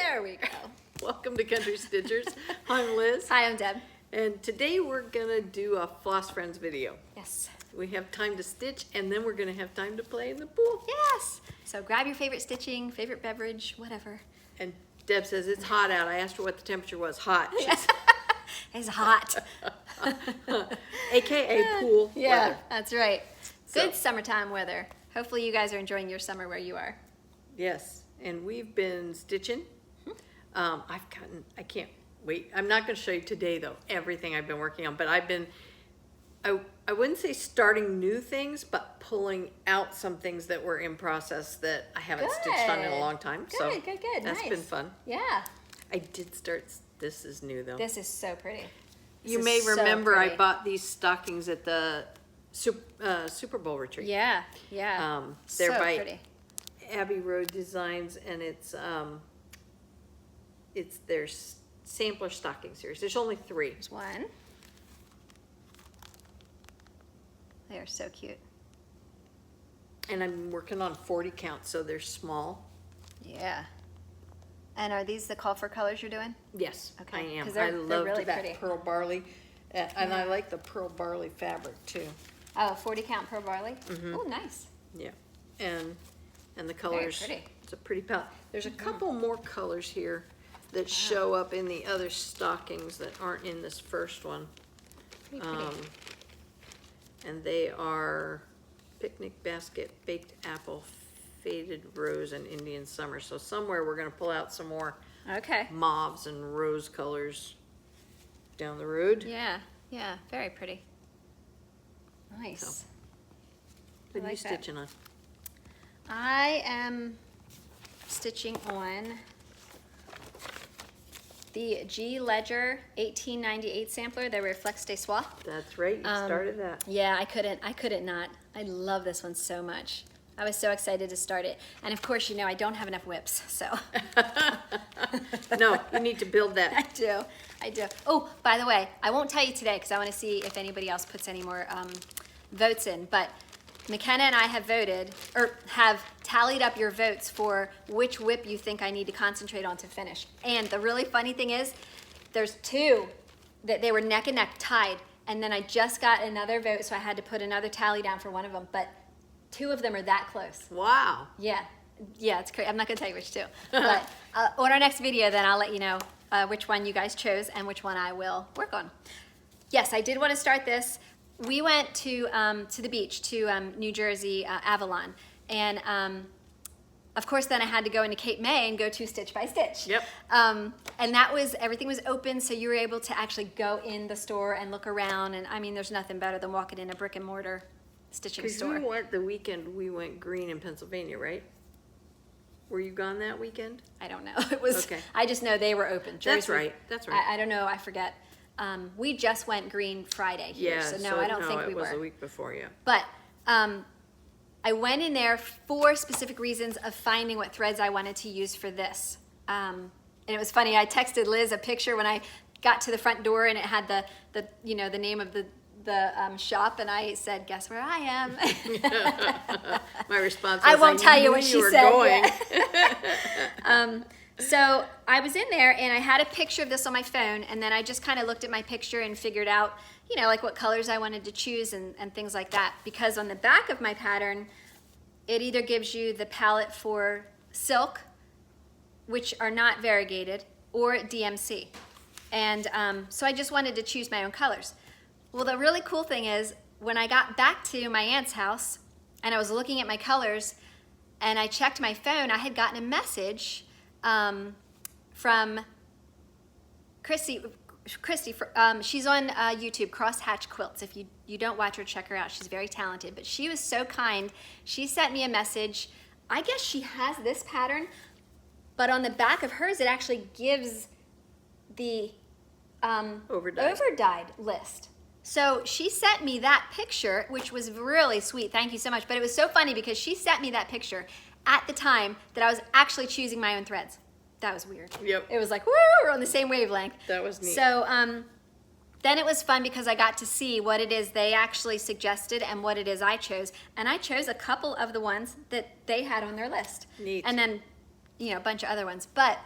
There we go. Welcome to Country Stitchers. I'm Liz. Hi, I'm Deb. And today we're gonna do a Floss Friends video. Yes. We have time to stitch and then we're gonna have time to play in the pool. Yes. So grab your favorite stitching, favorite beverage, whatever. And Deb says it's hot out. I asked her what the temperature was. Hot. It's hot. AKA pool Yeah, weather. that's right. Good So- summertime weather. Hopefully you guys are enjoying your summer where you are. Yes, and we've been stitching. I can't wait. I'm not going to show you today though, everything I've been working on, but I've been, I wouldn't say starting new things, but pulling out some things that were in process that I haven't stitched on in a long time. Good, So good. that's Nice. been fun. Yeah. I did start, this is new though. This is so pretty. This You is may so remember I pretty. bought these stockings at the Super Bowl retreat. Yeah, yeah. They're so by pretty. Abbey Road Designs, and it's their sampler stocking series. There's only 3. There's one. They are so cute. And I'm working on 40 count, so they're small. Yeah. And are these the call for colors you're doing? Yes, Okay, I am. 'cause they're I love really that pretty. pearl barley, and I like the pearl barley fabric too. Oh, 40 count pearl barley? Mhm. Oh, nice. Yeah, and the colors. pretty. It's a pretty palette. There's a couple more colors here that show up in the other stockings that aren't in this first one. Pretty pretty. And they are picnic basket, baked apple, faded rose, and Indian summer. So somewhere we're gonna pull out some more Okay. mauves and rose colors down the road. Yeah, yeah, very pretty. Nice. What are you like that. stitching on? I am stitching on the G Ledger 1898 sampler, the Reflex de Soie. That's right, you started that. Yeah, I couldn't not. I love this one so much. I was so excited to start it. And of course, you know, I don't have enough whips, so. No, you need to build I that. do. Oh, by the way, I won't tell you today because I want to see if anybody else puts any more votes in, but McKenna and I have voted, or have tallied up your votes for which whip you think I need to concentrate on to finish. And the really funny thing is, there's 2 that they were neck and neck tied, and then I just got another vote, so I had to put another tally down for one of them, but 2 of them are that close. Wow. Yeah, it's crazy. I'm not gonna tell you which 2, but on our next video, then I'll let you know which one you guys chose and which one I will work on. Yes, I did want to start this. We went to the beach, to New Jersey, Avalon, and of course then I had to go into Cape May and go to Stitch by Stitch. Yep. And that was, everything was open, so you were able to actually go in the store and look around, and I mean, there's nothing better than walking in a brick and mortar stitching Because store. we went the weekend, we went green in Pennsylvania, right? Were you gone that weekend? I don't know. It was. Okay. I just know they were open. That's Jersey. right, that's right. I don't know. I forget. We just went green Friday here, Yeah, so no, I don't think we it was were. a week before, yeah. But I went in there for specific reasons of finding what threads I wanted to use for this. And it was funny. I texted Liz a picture when I got to the front door, and it had the name of the shop, and I said, "Guess where I am?" My response was, I won't tell you knew what she were said going. yet. So I was in there, and I had a picture of this on my phone, and then I just kind of looked at my picture and figured out, like what colors I wanted to choose and things like that. Because on the back of my pattern, it either gives you the palette for silk, which are not variegated, or DMC. And so I just wanted to choose my own colors. Well, the really cool thing is, when I got back to my aunt's house and I was looking at my colors and I checked my phone, I had gotten a message from Christy, she's on YouTube, Crosshatch Quilts. If you don't watch her, check her out. She's very talented, but she was so kind. She sent me a message. I guess she has this pattern, but on the back of hers, it actually gives the overdyed list. So she sent me that picture, which was really sweet. Thank you so much. But it was so funny because she sent me that picture at the time that I was actually choosing my own threads. That was weird. Yep. It was like, woo, we're on the same wavelength. That was neat. So then it was fun because I got to see what it is they actually suggested and what it is I chose. And I chose a couple of the ones that they had on their list. Neat. And then, a bunch of other ones. But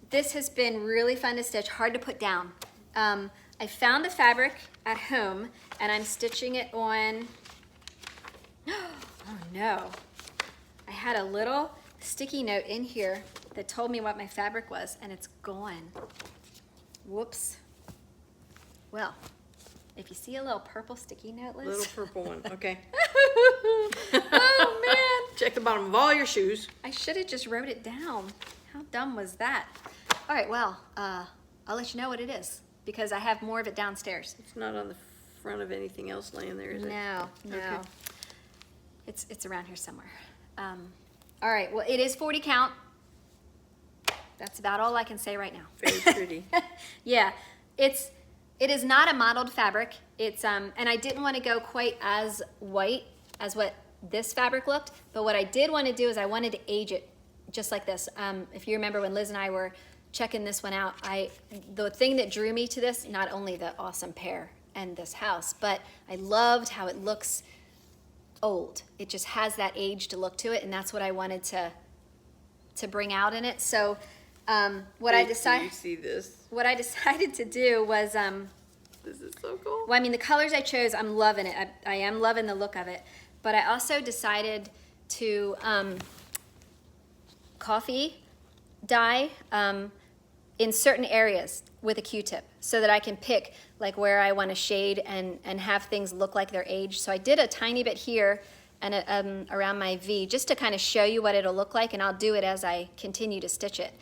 this has been really fun to stitch, hard to put down. I found the fabric at home and I'm stitching it on, oh no. I had a little sticky note in here that told me what my fabric was and it's gone. Whoops. Well, if you see a little purple sticky note, Liz. Little purple one, okay. Oh man. Check the bottom of all your shoes. I should have just wrote it down. How dumb was that? All right, well, I'll let you know what it is because I have more of it downstairs. It's not on the front of anything else laying there, is it? No. Okay. It's around here somewhere. All right, well, it is 40 count. That's about all I can say right now. Very pretty. Yeah, it is not a modeled fabric. It's and I didn't want to go quite as white as what this fabric looked, but what I did want to do is I wanted to age it just like this. If you remember when Liz and I were checking this one out, the thing that drew me to this, not only the awesome pair and this house, but I loved how it looks old. It just has that aged look to it, and that's what I wanted to bring out in it. So what I Wait till decided you see this. what I decided to do was This is so cool. well, I mean, the colors I chose, I'm loving it. I am loving the look of it. But I also decided to coffee dye in certain areas with a Q-tip so that I can pick like where I want to shade and have things look like they're aged. So I did a tiny bit here and around my V just to kind of show you what it'll look like, and I'll do it as I continue to stitch it.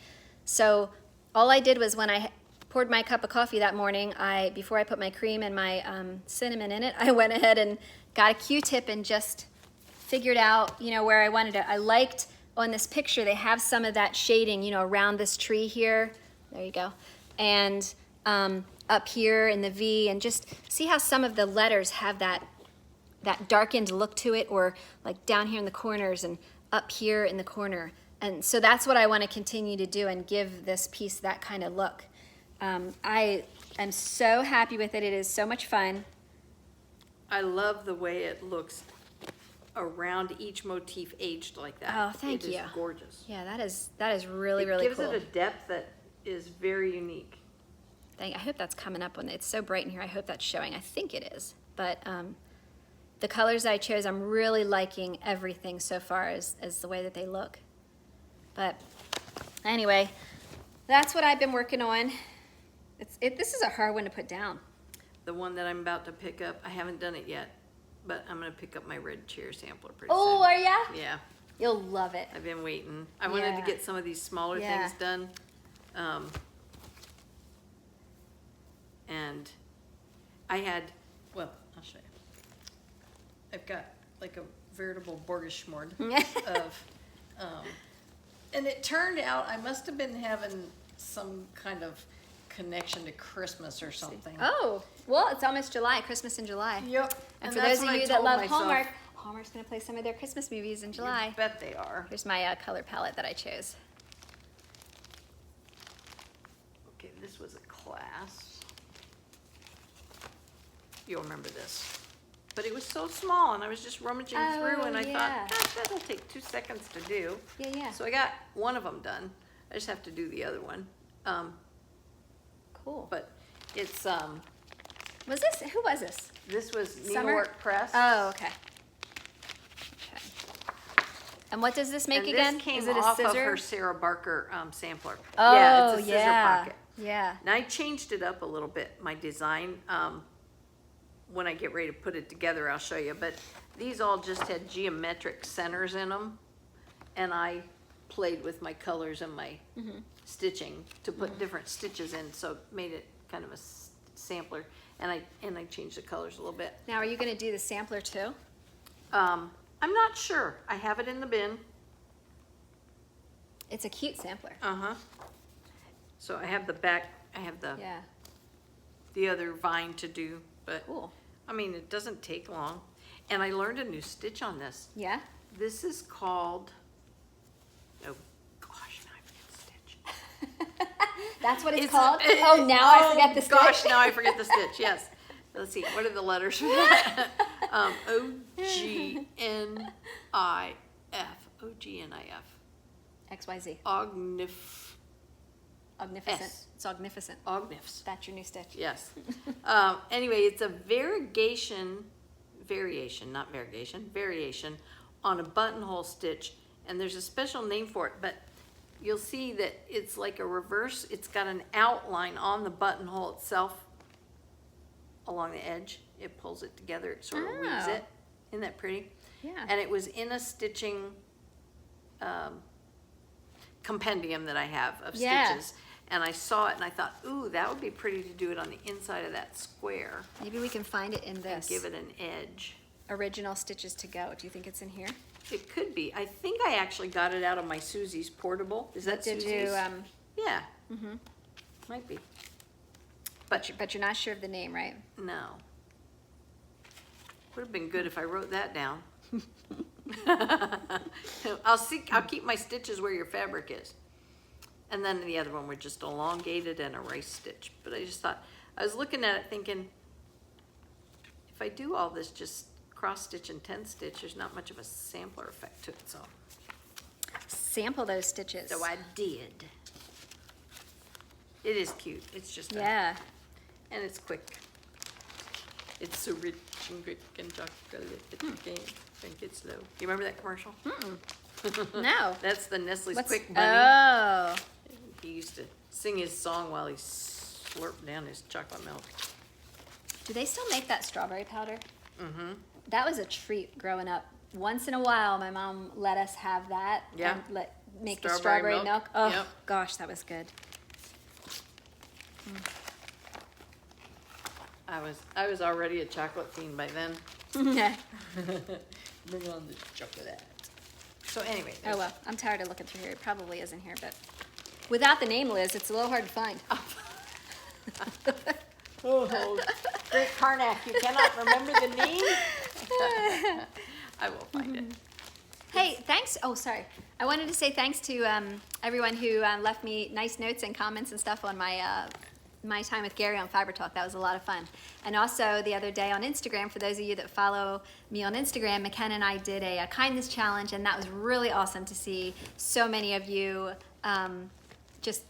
So all I did was when I poured my cup of coffee that morning, before I put my cream and my cinnamon in it, I went ahead and got a Q-tip and just figured out, where I wanted it. I liked on this picture, they have some of that shading, around this tree here. There you go. And up here in the V, and just see how some of the letters have that darkened look to it, or like down here in the corners and up here in the corner. And so that's what I want to continue to do and give this piece that kind of look. I am so happy with it. It is so much fun. I love the way it looks around each motif aged like that. Oh, thank you. It is gorgeous. Yeah, that is really, really cool. It gives it a depth that is very unique. I hope that's coming up when it's so bright in here. I hope that's showing. I think it is. But the colors I chose, I'm really liking everything so far as the way that they look. But anyway, that's what I've been working on. This is a hard one to put down. The one that I'm about to pick up, I haven't done it yet, but I'm going to pick up my red chair sampler pretty Oh, soon. are ya? Yeah, You'll love it. I've been waiting. I wanted to Yeah. get some of these smaller Yeah. things done. And I had, well, I'll show you. I've got like a veritable Borgeshmord of, and it turned out I must have been having some kind of connection to Christmas or something. Oh, well, it's almost July, Christmas in July. Yep. And for that's those of what I you that told love myself. Hallmark, Hallmark's going to play some of their Christmas movies in July. You bet they are. Here's my color palette that I chose. Okay, this was a class. You'll remember this. But it was so small, and I was just rummaging through, and I yeah. thought, that'll take 2 seconds to do. Yeah. So I got one of them done. I just have to do the other one. Cool. But it's, Who was this? this was Summer? Needlework Press. Oh, okay. And what does this make and again? this came Is it a off of scissor? her Sarah Barker sampler. Oh, yeah, it's a scissor yeah. pocket. Yeah. And I changed it up a little bit, my design. When I get ready to put it together, I'll show you. But these all just had geometric centers in them. And I played with my colors and my stitching to put different stitches in. So it made it kind of a sampler. And I changed the colors a little bit. Now, are you going to do the sampler too? I'm not sure. I have it in the bin. It's a cute sampler. Uh-huh. So I have the back, I have Yeah. the other vine to do, but Cool. I mean, it doesn't take long. And I learned a new stitch on this. Yeah? This is called, oh gosh, now I forget the stitch. That's what it's It's called? a- Oh, now I forget the stitch. Gosh, now I forget the stitch, yes. Let's see, what are the letters for that? O-G-N-I-F. O-G-N-I-F. XYZ. Ognif. Ognificent. S. It's ognificent. Ognifs. That's your new stitch. Yes. Anyway, it's a variation on a buttonhole stitch, and there's a special name for it, but you'll see that it's like a reverse. It's got an outline on the buttonhole itself along the edge. It pulls it together, it sort of weaves Oh. it. Isn't that pretty? Yeah. And it was in a stitching compendium that I have of Yeah. stitches. And I saw it and I thought, ooh, that would be pretty to do it on the inside of that square Maybe we can find it in and this. give it an edge. Original Stitches to Go. Do you think it's in here? It could be. I think I actually got it out of my Susie's portable. Is that Did Susie's? you, Yeah. Might be. But but you're not sure of the name, right? no. Would have been good if I wrote that down. I'll keep my stitches where your fabric is. And then the other one were just elongated and a rice stitch. But I just thought, I was looking at it thinking, if I do all this just cross stitch and 10 stitch, there's not much of a sampler effect to it, so Sample those stitches. I did. It is cute. It's just Yeah. and it's quick. It's so rich and quick and chocolate that you can't drink it slow. You remember that commercial? No. That's the Nestle's What's- Quick Bunny. Oh. He used to sing his song while he slurped down his chocolate milk. Do they still make that strawberry powder? Mm-hmm. That was a treat growing up. Once in a while, my mom let us have that. Yeah. And make the Strawberry strawberry milk. milk. Oh, Yep. gosh, that was good. I was already a chocolate fiend by then. Yeah. Bring on the chocolate. So anyway. Oh, well, I'm tired of looking through here. It probably isn't here, but without the name, Liz, it's a little hard to find. Oh, Great Karnak, you cannot remember the name? I will find it. Hey, thanks. Oh, sorry. I wanted to say thanks to everyone who left me nice notes and comments and stuff on my time with Gary on Fiber Talk. That was a lot of fun. And also the other day on Instagram, for those of you that follow me on Instagram, McKenna and I did a kindness challenge, and that was really awesome to see so many of you just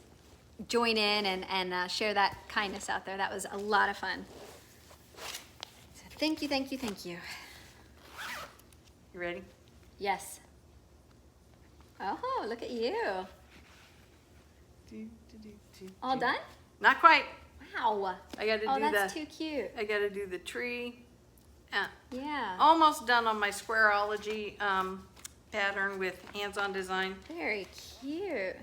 join in and share that kindness out there. That was a lot of fun. So thank you, thank you, thank you. You ready? Yes. Oh, look at you. All done? Not quite. Wow. I got to Oh, do that's the. too cute. I got to do the tree. Yeah. Almost done on my Squareology pattern with hands-on design. Very cute.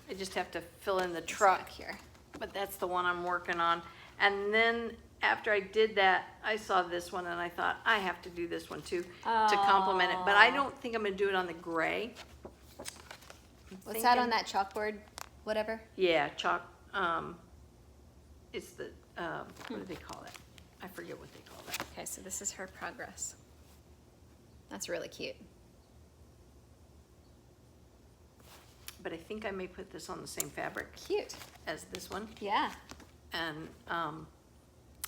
I just have to fill in the This truck back here. but that's the one I'm working on. And then after I did that, I saw this one and I thought, I have to do this one too to complement it. But I don't think I'm gonna do it on the gray. What's that on that chalkboard? Whatever. Yeah, chalk, it's the, what do they call it? I forget what they call that. Okay, so this is her progress. That's really cute. But I think I may put this on the same fabric Cute. as this one. Yeah. And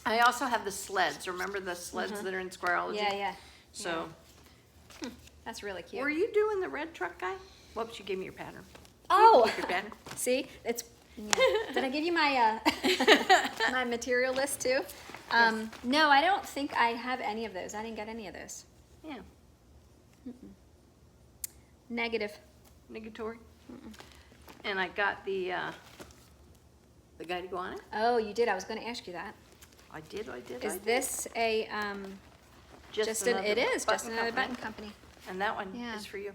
I also have the sleds. Remember the sleds that are in Squareology? Yeah, yeah. So, That's really cute. were you doing the red truck guy? Whoops, you gave me your pattern. Oh! Your pattern. See, it's. Yeah. Did I give you my my material list too? No, I don't think I have any of those. I didn't get any of those. Yeah, Negative. negatory. And I got the guy to go on it. Oh, you did. I was going to ask you that. I did. Is this a just an? another It is just button another company. button company. And that one Yeah. is for you.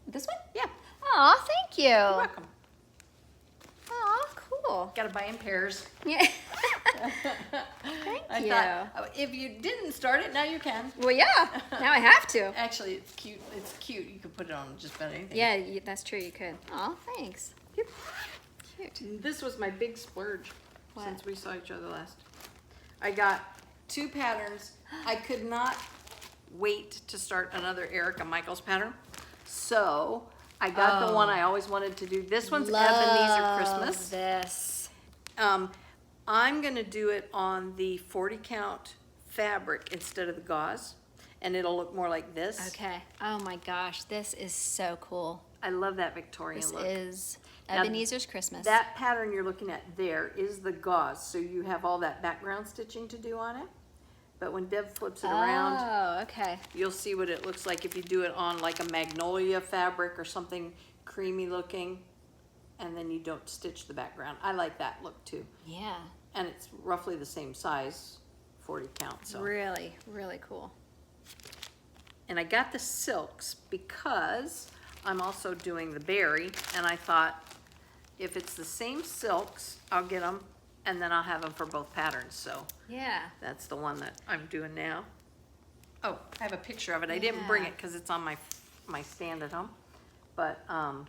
This one? Yeah, Oh, thank you. you're welcome. Oh, cool. Got to buy in pairs. Yeah. Thank I you. thought, if you didn't start it, now you can. Well, yeah. Now I have to. Actually, it's cute. It's cute. You could put it on just about anything. Yeah, that's true. You could. Oh, thanks. Yep. Cute. This was my big splurge What? since we saw each other last. I got 2 patterns. I could not wait to start another Erica Michaels pattern. So I got the one I always wanted to do. This one's Ebenezer Christmas. This. I'm gonna do it on the 40 count fabric instead of the gauze, and it'll look more like this. Okay. Oh my gosh, this is so cool. I love that Victorian This look. is. Now, Ebenezer's Christmas. that pattern you're looking at there is the gauze, so you have all that background stitching to do on it. But when Deb flips it around, Oh, okay. you'll see what it looks like if you do it on like a magnolia fabric or something creamy looking, and then you don't stitch the background. I like that look too. Yeah. And it's roughly the same size, 40 count. So. Really, really cool. And I got the silks because I'm also doing the berry, and I thought if it's the same silks, I'll get them, and then I'll have them for both patterns. So Yeah. that's the one that I'm doing now. Oh, I have a picture of it. I didn't bring it because it's on my stand at home, but I'll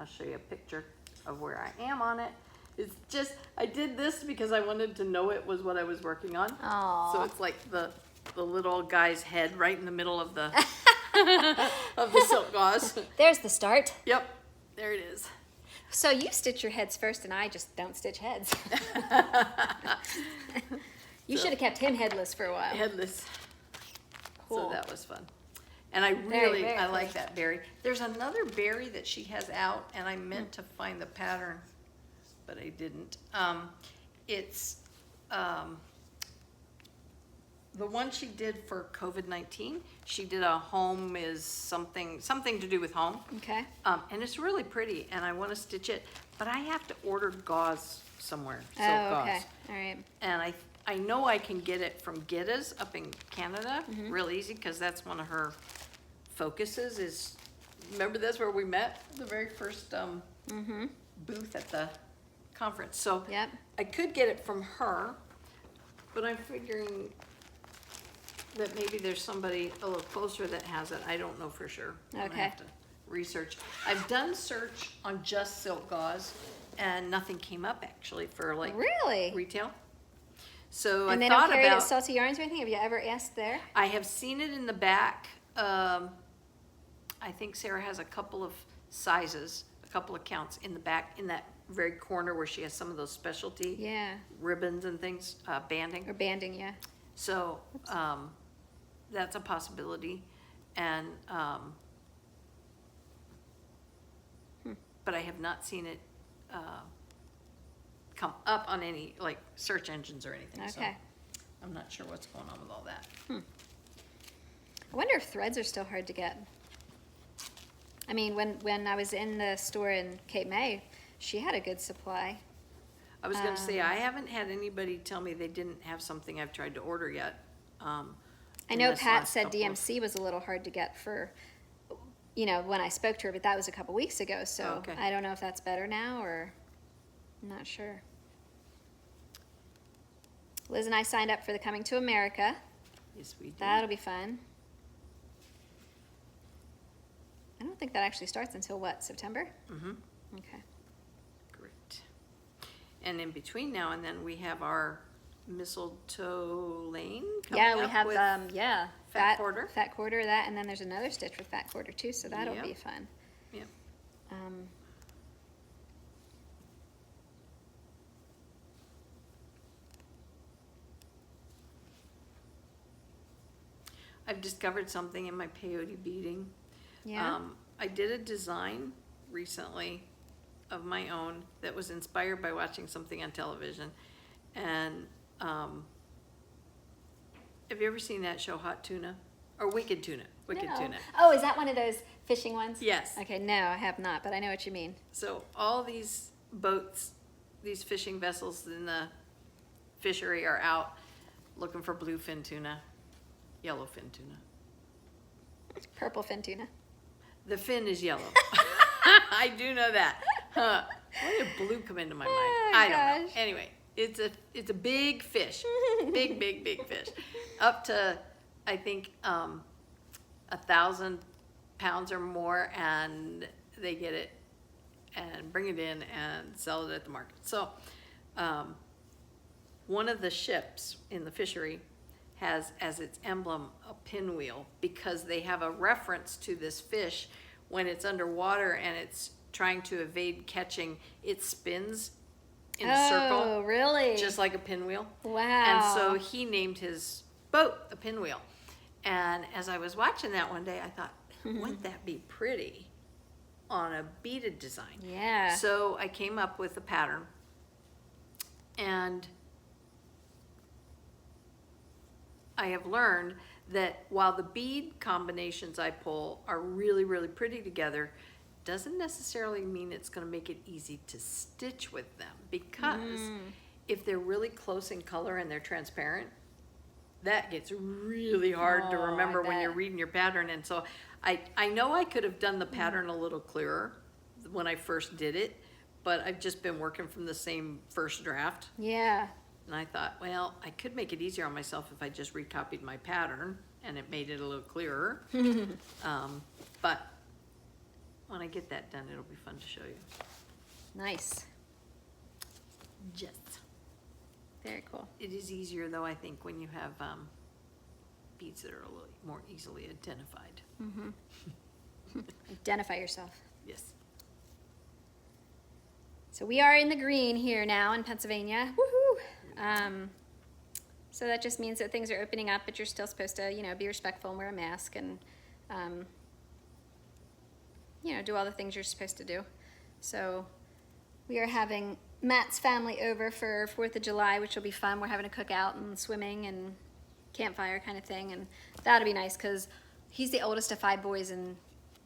show you a picture of where I am on it. It's just, I did this because I wanted to know it was what I was working on. Aw. So it's like the little guy's head right in the middle of the of the silk gauze. There's the start. Yep, there it is. So you stitch your heads first, and I just don't stitch heads. You should have kept him headless for a while. Headless. Cool. So that was fun. And I Very, very I cool. like that berry. There's another berry that she has out, and I meant to find the pattern, but I didn't. It's the one she did for COVID-19. She did a home is something to do with home. Okay. And it's really pretty, and I want to stitch it, but I have to order gauze somewhere, silk Oh, gauze. okay. All right. And I know I can get it from Gitta's up in Canada, real easy, because that's one of her focuses is, remember that's where we met, the very first booth at the conference. So Yep. I could get it from her, but I'm figuring that maybe there's somebody a little closer that has it. I don't know for sure. I'm gonna Okay. have to research. I've done search on just silk gauze, and nothing came up actually for like Really? retail. So And I they don't thought carry it at about, Salty Yarns or anything? Have you ever asked there? I have seen it in the back. I think Sarah has a couple of sizes, a couple of counts in the back, in that very corner where she has some of those specialty Yeah. ribbons and things, banding. Or banding, yeah. So that's a possibility. And but I have not seen it come up on any like search engines or anything. So Okay. I'm not sure what's going on with all that. I wonder if threads are still hard to get. I mean, when I was in the store in Cape May, she had a good supply. I was going to say, I haven't had anybody tell me they didn't have something I've tried to order yet. I in know this Pat last said couple of- DMC was a little hard to get for, when I spoke to her, but that was a couple weeks ago, so Oh, okay. I don't know if that's better now or I'm not sure. Liz and I signed up for the Coming to America. Yes, we did. That'll be fun. I don't think that actually starts until what, September? Mm-hmm. Okay. Great. And in between now and then, we have our Mistletoe Lane coming Yeah, we up have, with Fat Quarter. Fat Quarter, that, and then there's another stitch with Fat Quarter too, so that'll Yep. be fun. Yep. I've discovered something in my peyote beading. Yeah. I did a design recently of my own that was inspired by watching something on television. And have you ever seen that show, Hot Tuna? Or Wicked Tuna? Wicked No. Tuna. Oh, is that one of those fishing ones? Yes. Okay, no, I have not, but I know what you mean. So all these boats, these fishing vessels in the fishery are out looking for bluefin tuna, yellowfin tuna. Purple fin tuna. The fin is yellow. I do know that. Huh. Why did blue come into my mind? Oh, I don't know. gosh. Anyway, it's a big fish. Big, big, big fish. Up to, I think, 1,000 pounds or more, and they get it and bring it in and sell it at the market. So one of the ships in the fishery has as its emblem a pinwheel, because they have a reference to this fish when it's underwater and it's trying to evade catching, it spins in a circle, Oh, really? just like a pinwheel. Wow. And so he named his boat a pinwheel. And as I was watching that one day, I thought, wouldn't that be pretty on a beaded design. Yeah. So I came up with a pattern, and I have learned that while the bead combinations I pull are really, really pretty together, doesn't necessarily mean it's going to make it easy to stitch with them, because if they're really close in color and they're transparent, that gets really hard to Oh, I remember when you're bet. reading your pattern. And so I know I could have done the pattern a little clearer when I first did it, but I've just been working from the same first draft. Yeah. And I thought, well, I could make it easier on myself if I just recopied my pattern and it made it a little clearer. But when I get that done, it'll be fun to show you. Nice. Yes. Very cool. It is easier though, I think, when you have beads that are a little more easily identified. Identify yourself. Yes. So we are in the green here now in Pennsylvania. Woohoo! So that just means that things are opening up, but you're still supposed to, you know, be respectful and wear a mask and, you know, do all the things you're supposed to do. So we are having Matt's family over for 4th of July, which will be fun. We're having a cookout and swimming and campfire kind of thing, and that'll be nice because he's the oldest of 5 boys, and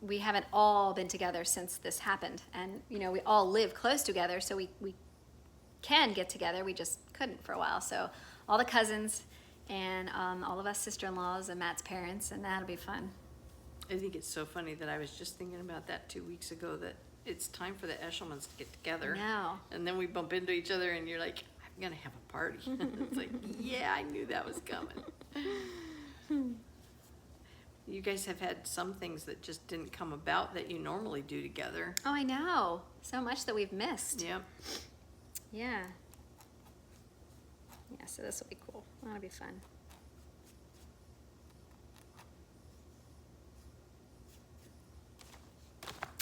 we haven't all been together since this happened. And, you know, we all live close together, so we can get together. We just couldn't for a while. So all the cousins and all of us sister-in-laws and Matt's parents, and that'll be fun. I think it's so funny that I was just thinking about that 2 weeks ago, that it's time for the Eshelmans to get together. Now. And then we bump into each other and you're like, I'm gonna have a party. It's like, yeah, I knew that was coming. You guys have had some things that just didn't come about that you normally do together. Oh, I know. So much that we've missed. Yep. Yeah. Yeah, so this will be cool. That'll be fun.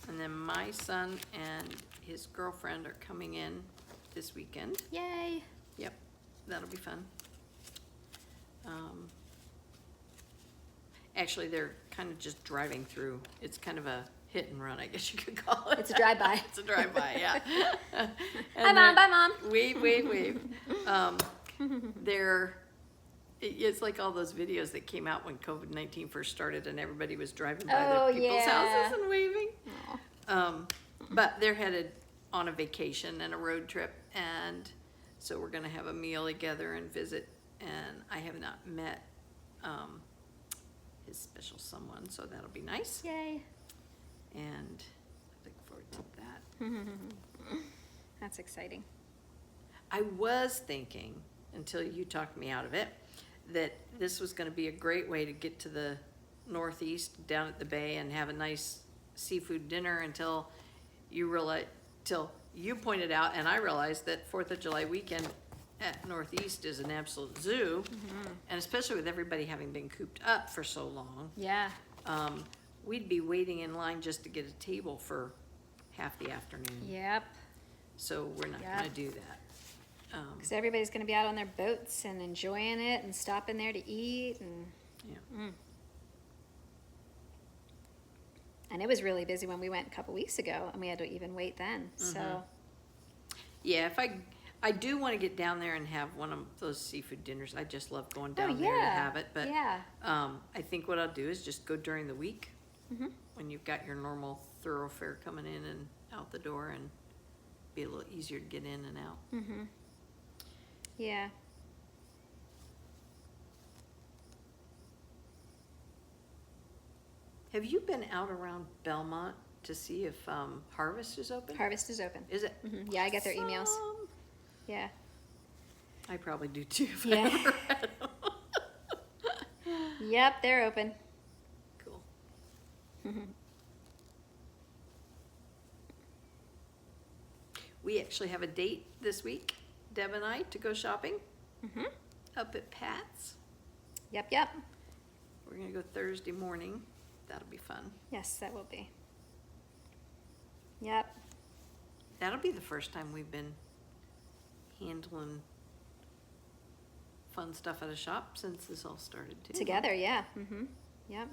And then my son and his girlfriend are coming in this weekend. Yay. Yep, that'll be fun. Actually, they're kind of just driving through. It's kind of a hit and run, I guess you could call it. It's a drive-by. It's a drive-by, yeah. Hi, Mom. Bye, Mom. Wave. It's like all those videos that came out when COVID-19 first started and everybody was driving by Oh, their people's yeah. houses and waving. Aw. But they're headed on a vacation and a road trip, and so we're gonna have a meal together and visit. And I have not met his special someone, so that'll be nice. Yay. And I look forward to that. That's exciting. I was thinking, until you talked me out of it, that this was gonna be a great way to get to the Northeast down at the bay and have a nice seafood dinner until you pointed out, and I realized that 4th of July weekend at Northeast is an absolute zoo, and especially with everybody having been cooped up for so long, Yeah. we'd be waiting in line just to get a table for half the afternoon. Yep. So we're not Yep. gonna do that. Because everybody's going to be out on their boats and enjoying it and stopping there to eat. And it was really busy when we went a couple weeks ago, and we had to even wait then. So, Yeah, if I do want to get down there and have one of those seafood dinners. I just love going down oh there to yeah, have it. But yeah, I think what I'll do is just go during the week when you've got your normal thoroughfare coming in and out the door, and be a little easier to get in and out. yeah. Have you been out around Belmont to see if Harvest is open? Harvest is open. Is it? Yeah, I get their emails. Awesome. Yeah. I probably do too if Yeah. I ever had them. Yep, they're open. Cool. We actually have a date this week, Deb and I, to go shopping up at Pat's. Yep, yep. We're gonna go Thursday morning. That'll be fun. Yes, that will be. Yep. That'll be the first time we've been handling fun stuff at a shop since this all started too. Together, yeah. Yep.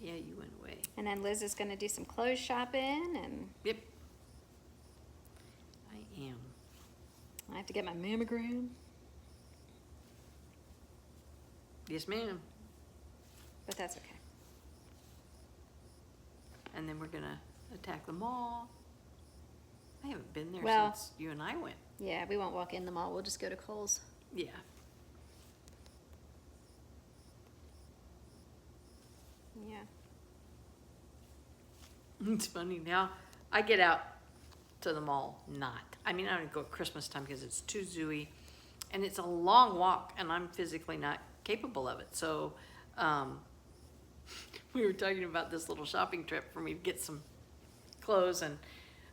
Yeah, you went away. And then Liz is gonna do some clothes shopping, and Yep. I am. I have to get my mammogram. Yes, ma'am. But that's okay. And then we're gonna attack the mall. I haven't been there Well- since you and I went. Yeah, we won't walk in the mall. We'll just go to Kohl's. Yeah. Yeah. It's funny now. I get out to the mall, I mean, I don't go at Christmas time because it's too zooey, and it's a long walk, and I'm physically not capable of it. So, we were talking about this little shopping trip for me to get some clothes, and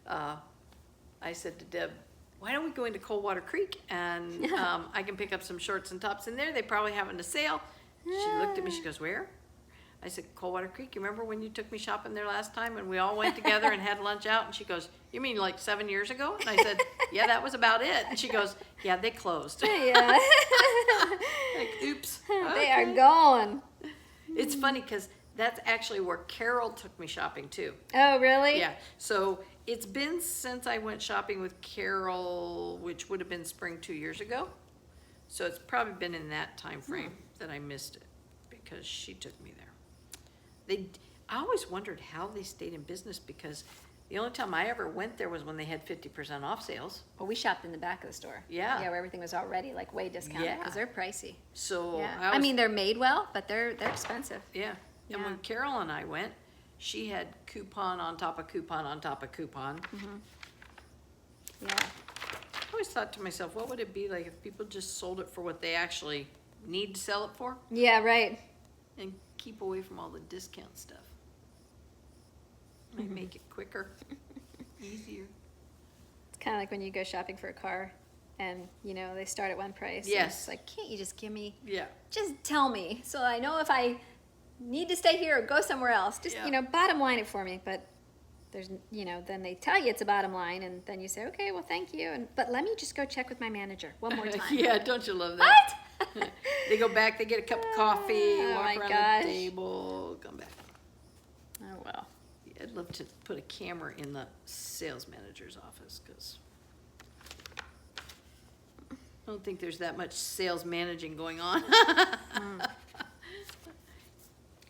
I said to Deb, why don't we go into Coldwater Creek, and I can pick up some shorts and tops in there. They probably have a sale. She looked at me, she goes, where? I said, Coldwater Creek. You remember when you took me shopping there last time and we all went together and had lunch out? And she goes, you mean like 7 years ago? And I said, yeah, that was about it. And she goes, yeah, they closed. Yeah. Like, oops. They are Okay. gone. It's funny because that's actually where Carol took me shopping too. Oh, really? Yeah. So it's been since I went shopping with Carol, which would have been spring 2 years ago. So it's probably been in that time frame that I missed it because she took me there. I always wondered how they stayed in business because the only time I ever went there was when they had 50% off sales. Well, we shopped in the back of the store. Yeah. Yeah, where everything was already like way discounted Yeah. because they're pricey. So Yeah. I mean, they're made well, but they're expensive. yeah. And Yeah. when Carol and I went, she had coupon on top of coupon on top of coupon. Yeah. I always thought to myself, what would it be like if people just sold it for what they actually need to sell it for Yeah, right. and keep away from all the discount stuff? Might make it quicker, easier. It's kind of like when you go shopping for a car and, you know, they start at one price. and Yes. It's like, can't you just give me, Yeah. just tell me so I know if I need to stay here or go somewhere else. Just, Yeah. you know, bottom line it for me. But there's, you know, then they tell you it's a bottom line and then you say, okay, well, thank you. But let me just go check with my manager one more time. Yeah, don't you love that? What? They go back, they get a cup of coffee, Oh walk my around gosh. the table, come back. Oh, well. I'd love to put a camera in the sales manager's office because I don't think there's that much sales managing going on.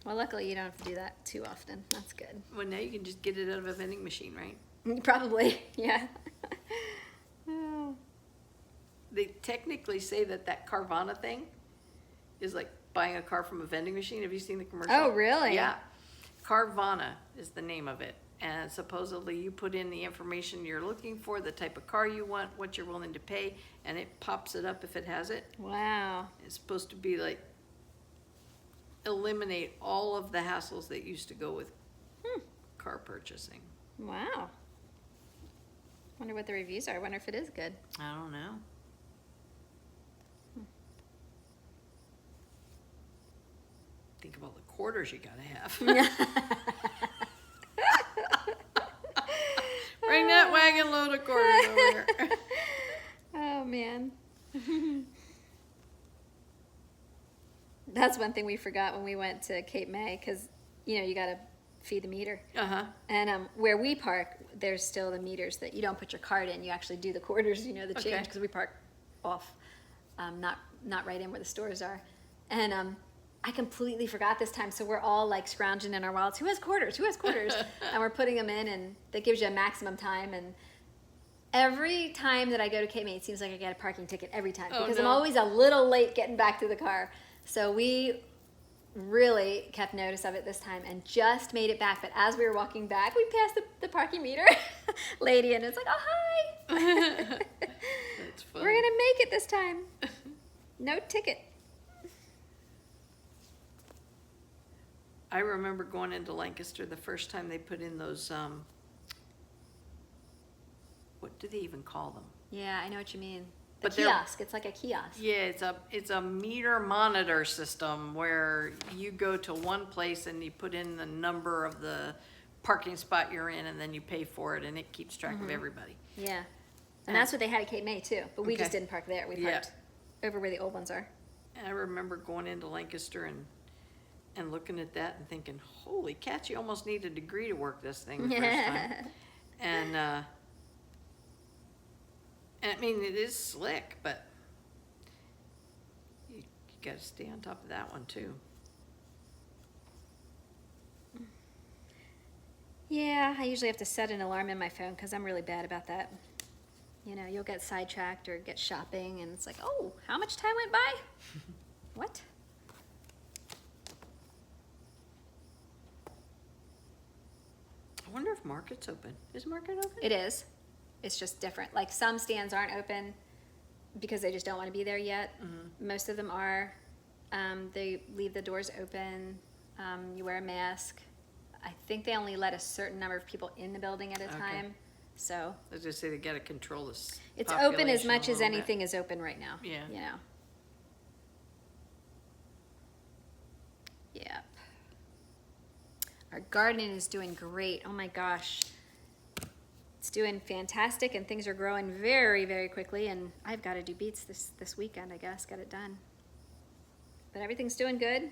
Well, luckily you don't have to do that too often. That's good. Well, now you can just get it out of a vending machine, right? Probably, yeah. Oh. They technically say that Carvana thing is like buying a car from a vending machine. Have you seen the commercial? Oh, really? Yeah. Carvana is the name of it. And supposedly you put in the information you're looking for, the type of car you want, what you're willing to pay, and it pops it up if it has it. Wow. It's supposed to be like eliminate all of the hassles that used to go with car purchasing. Wow. Wonder what the reviews are. I wonder if it is good. I don't know. Think of all the quarters you gotta have. Bring that wagon load of quarters over here. Oh, man. That's one thing we forgot when we went to Cape May because, you know, you got to feed the meter. Uh-huh. And where we park, there's still the meters that you don't put your card in. You actually do the quarters, you know, the Okay. change because we park off, not right in where the stores are. And I completely forgot this time. So we're all like scrounging in our wallets. Who has quarters? Who has quarters? And we're putting them in, and that gives you a maximum time. And every time that I go to Cape May, it seems like I get a parking ticket every time Oh, because I'm no. always a little late getting back to the car. So we really kept notice of it this time and just made it back. But as we were walking back, we passed the parking meter lady, and it's like, oh, hi. That's funny. We're going to make it this time. No ticket. I remember going into Lancaster the first time they put in those, what do they even call them? Yeah, I know what you mean. The But they're- kiosk. It's like a kiosk. Yeah, it's a meter monitor system where you go to one place and you put in the number of the parking spot you're in, and then you pay for it, and it keeps track of everybody. Yeah. And that's what they had at Cape May, too. But we just Okay. didn't park there. We Yeah. parked over where the old ones are. And I remember going into Lancaster and looking at that and thinking, holy cats, you almost need a degree to work this thing the first time. And I mean, it is slick, but you got to stay on top of that one too. Yeah, I usually have to set an alarm in my phone because I'm really bad about that. You know, you'll get sidetracked or get shopping, and it's like, oh, how much time went by? What? I wonder if Market's open. Is Market open? It is. It's just different. Like some stands aren't open because they just don't want to be there yet. Most of them are. They leave the doors open. You wear a mask. I think they only let a certain number of people in the building at a time. So I was just say they got to control this. it's open as population much a as little bit. anything is open right now. Yeah. You know. Yep. Our gardening is doing great. Oh my gosh. It's doing fantastic, and things are growing very, very quickly, and I've got to do beets this weekend, I guess, get it done. But everything's doing good.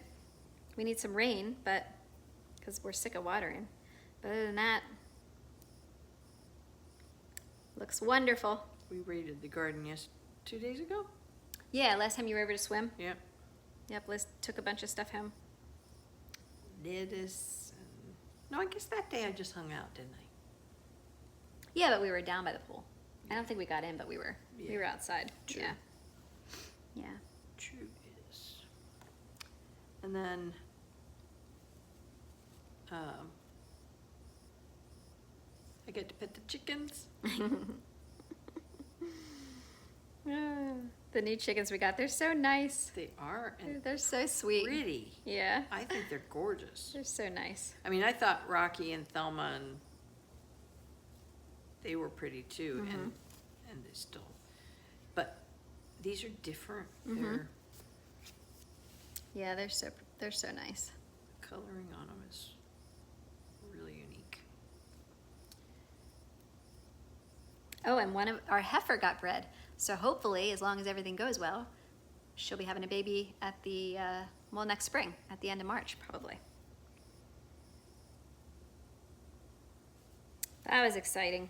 We need some rain, but because we're sick of watering. But other than that, looks wonderful. We raided the garden 2 days ago. Yeah, last time you were over to swim. Yep. Yep, Liz took a bunch of stuff home. Lettuce. No, I guess that day I just hung out, didn't I? Yeah, but we were down by the pool. I don't think we got in, but we were Yeah. outside. True. Yeah. Yeah. True is. And then, I get to pet the chickens. The new chickens we got, they're so nice. They are, and They're so sweet. pretty. Yeah. I think they're gorgeous. They're so nice. I mean, I thought Rocky and Thelma and they were pretty too, and they still. But these are different. They're Yeah, they're so nice. coloring on them is really unique. Oh, and one of our heifer got bred. So hopefully, as long as everything goes well, she'll be having a baby at the next spring, at the end of March, probably. That was exciting.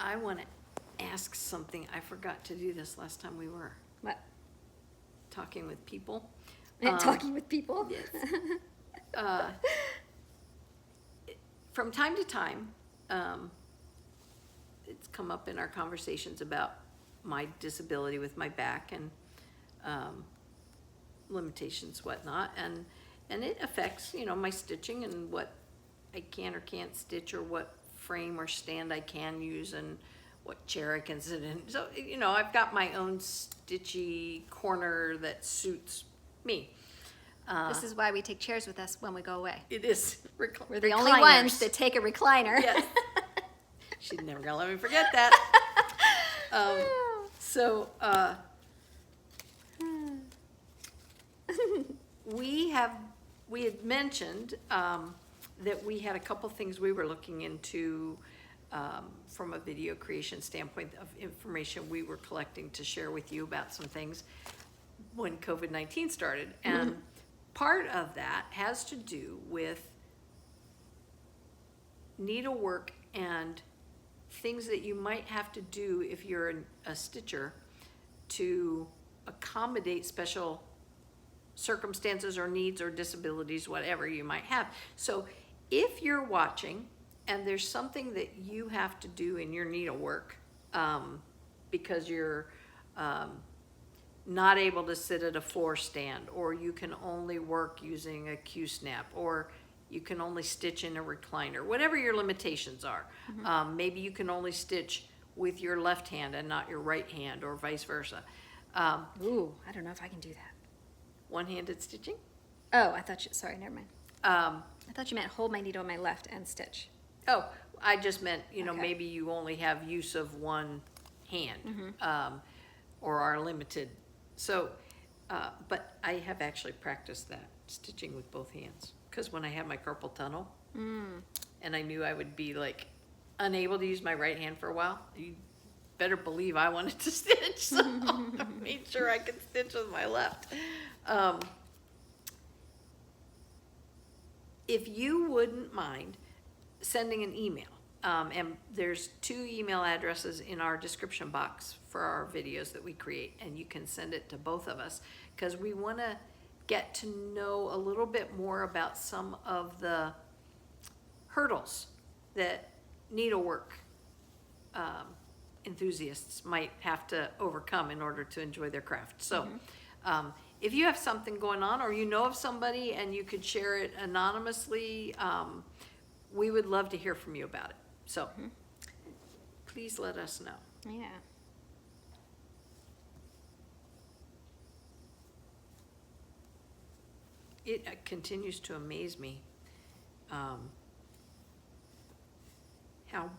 I want to ask something. I forgot to do this last time we were What? talking with people. Talking with people? Yes. From time to time, it's come up in our conversations about my disability with my back and limitations, whatnot, and it affects, my stitching and what I can or can't stitch, or what frame or stand I can use, and what chair I can sit in. So, I've got my own stitchy corner that suits me. This is why we take chairs with us when we go away. It is We're the only ones that take a recliner. Yes. She's never gonna let me forget that. We had mentioned that we had a couple things we were looking into from a video creation standpoint of information we were collecting to share with you about some things when COVID-19 started. And part of that has to do with needlework and things that you might have to do if you're a stitcher to accommodate special circumstances or needs or disabilities, whatever you might have. So if you're watching and there's something that you have to do in your needlework because you're not able to sit at a floor stand, or you can only work using a Q-snap, or you can only stitch in a recliner, whatever your limitations are. Maybe you can only stitch with your left hand and not your right hand, or vice versa. Ooh, I don't know if I can do that. One-handed stitching? Oh, I thought sorry, never mind. Um, I thought you meant hold my needle in my left and stitch. Oh, I just meant, Okay. maybe you only have use of one hand, or are limited. So, but I have actually practiced that, stitching with both hands. Because when I had my carpal tunnel, and I knew I would be unable to use my right hand for a while, you better believe I wanted to stitch, so I made sure I could stitch with my left. if you wouldn't mind sending an email, and there's 2 email addresses in our description box for our videos that we create, and you can send it to both of us, because we want to get to know a little bit more about some of the hurdles that needlework enthusiasts might have to overcome in order to enjoy their craft. So if you have something going on, or you know of somebody and you could share it anonymously, we would love to hear from you about it. So please let us know. Yeah. It continues to amaze me how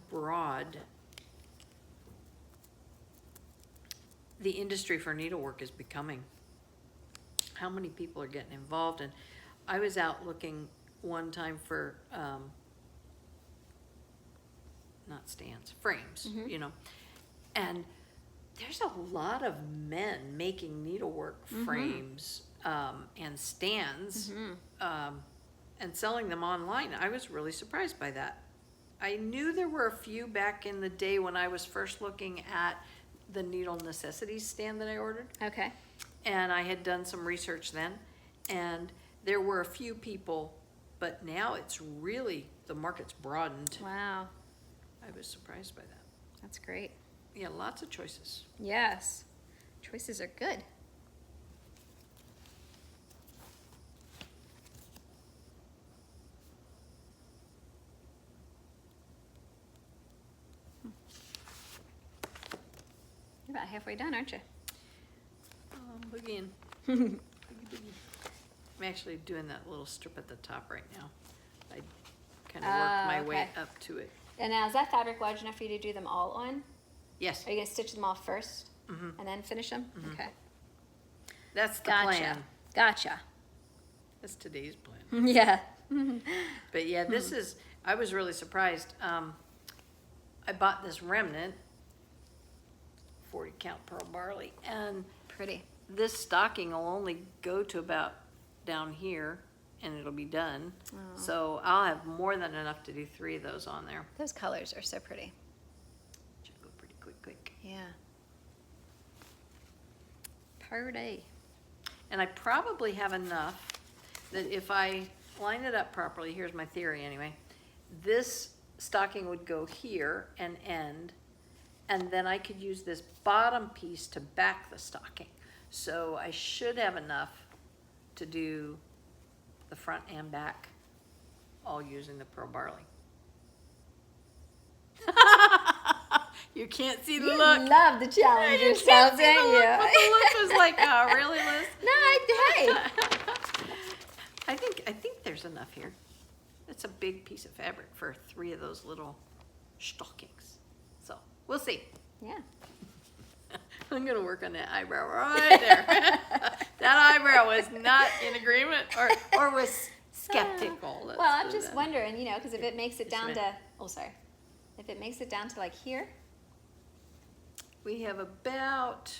broad the industry for needlework is becoming. How many people are getting involved. And I was out looking one time for not stands, frames, you know, and there's a lot of men making needlework frames and stands and selling them online. I was really surprised by that. I knew there were a few back in the day when I was first looking at the Needle Necessities stand that I ordered. Okay. And I had done some research then, and there were a few people, but now it's really, the market's broadened. Wow. I was surprised by that. That's great. Yeah, lots of choices. Yes. Choices are good. You're about halfway done, aren't you? Boogieing. Boogie, boogie. I'm actually doing that little strip at the top right now. I kind of worked my way okay. up to it. And now, is that fabric large enough for you to do them all on? Yes, Are you going to stitch them all first and then finish them? Okay. that's the Gotcha. plan. Gotcha. That's today's plan. Yeah. But yeah, this is, I was really surprised. I bought this remnant, 40 count pearl barley, and Pretty. this stocking will only go to about down here, and it'll be done. Oh. So I'll have more than enough to do 3 of those on there. Those colors are so pretty. Should go pretty quick. Yeah. Pretty. And I probably have enough that if I line it up properly, here's my theory anyway, this stocking would go here and end, and then I could use this bottom piece to back the stocking. So I should have enough to do the front and back, all using the pearl barley. You can't see the You look. love to challenge You yourself, can't see the don't look, you? but the look was like, oh, really, Liz? No, hey. I think there's enough here. It's a big piece of fabric for 3 of those little stockings. So we'll see. Yeah. I'm gonna work on that eyebrow right there. That eyebrow was not in agreement or was skeptical. Well, I'm just wondering, you know, because if it makes it Just a down to, minute. oh, sorry. If it makes it down to like here, We have about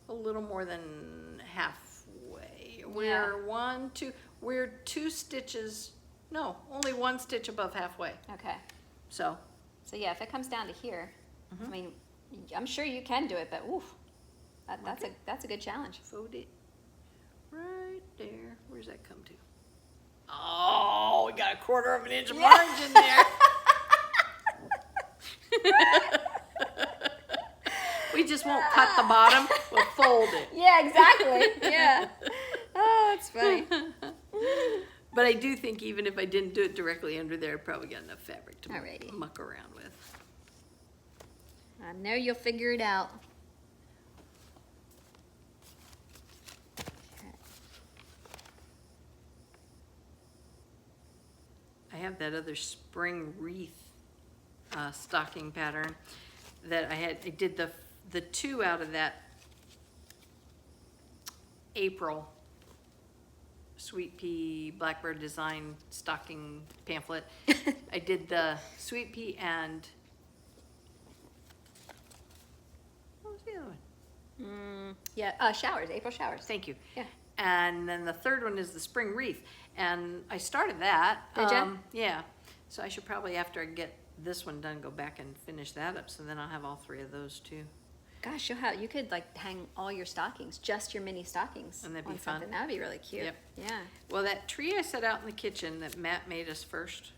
a little more than halfway. We're 2 stitches, no, only 1 stitch above halfway. okay. So So yeah, if it comes down to here, I mean, I'm sure you can do it, but oof, that's a good challenge. fold it right there. Where's that come to? Oh, we got a 1/4 of an inch of margin there. We just won't cut the bottom, we'll fold it. Yeah, exactly. Yeah. Oh, it's funny. But I do think even if I didn't do it directly under there, I probably got enough fabric to Alrighty. muck around with. I know you'll figure it out. I have that other spring wreath stocking pattern that I did the 2 out of that April Sweet Pea Blackbird Design stocking pamphlet. I did the Sweet Pea and what was the other one? Yeah, showers, April showers. Thank you. Yeah. And then the third one is the spring wreath. And I started that. Did ya? Yeah. So I should probably, after I get this one done, go back and finish that up. So then I'll have all three of those too. Gosh, you could like hang all your stockings, just your mini stockings, And that'd be on fun. something. That would be really cute. Yep. Yeah. Well, that tree I set out in the kitchen that Matt made us first.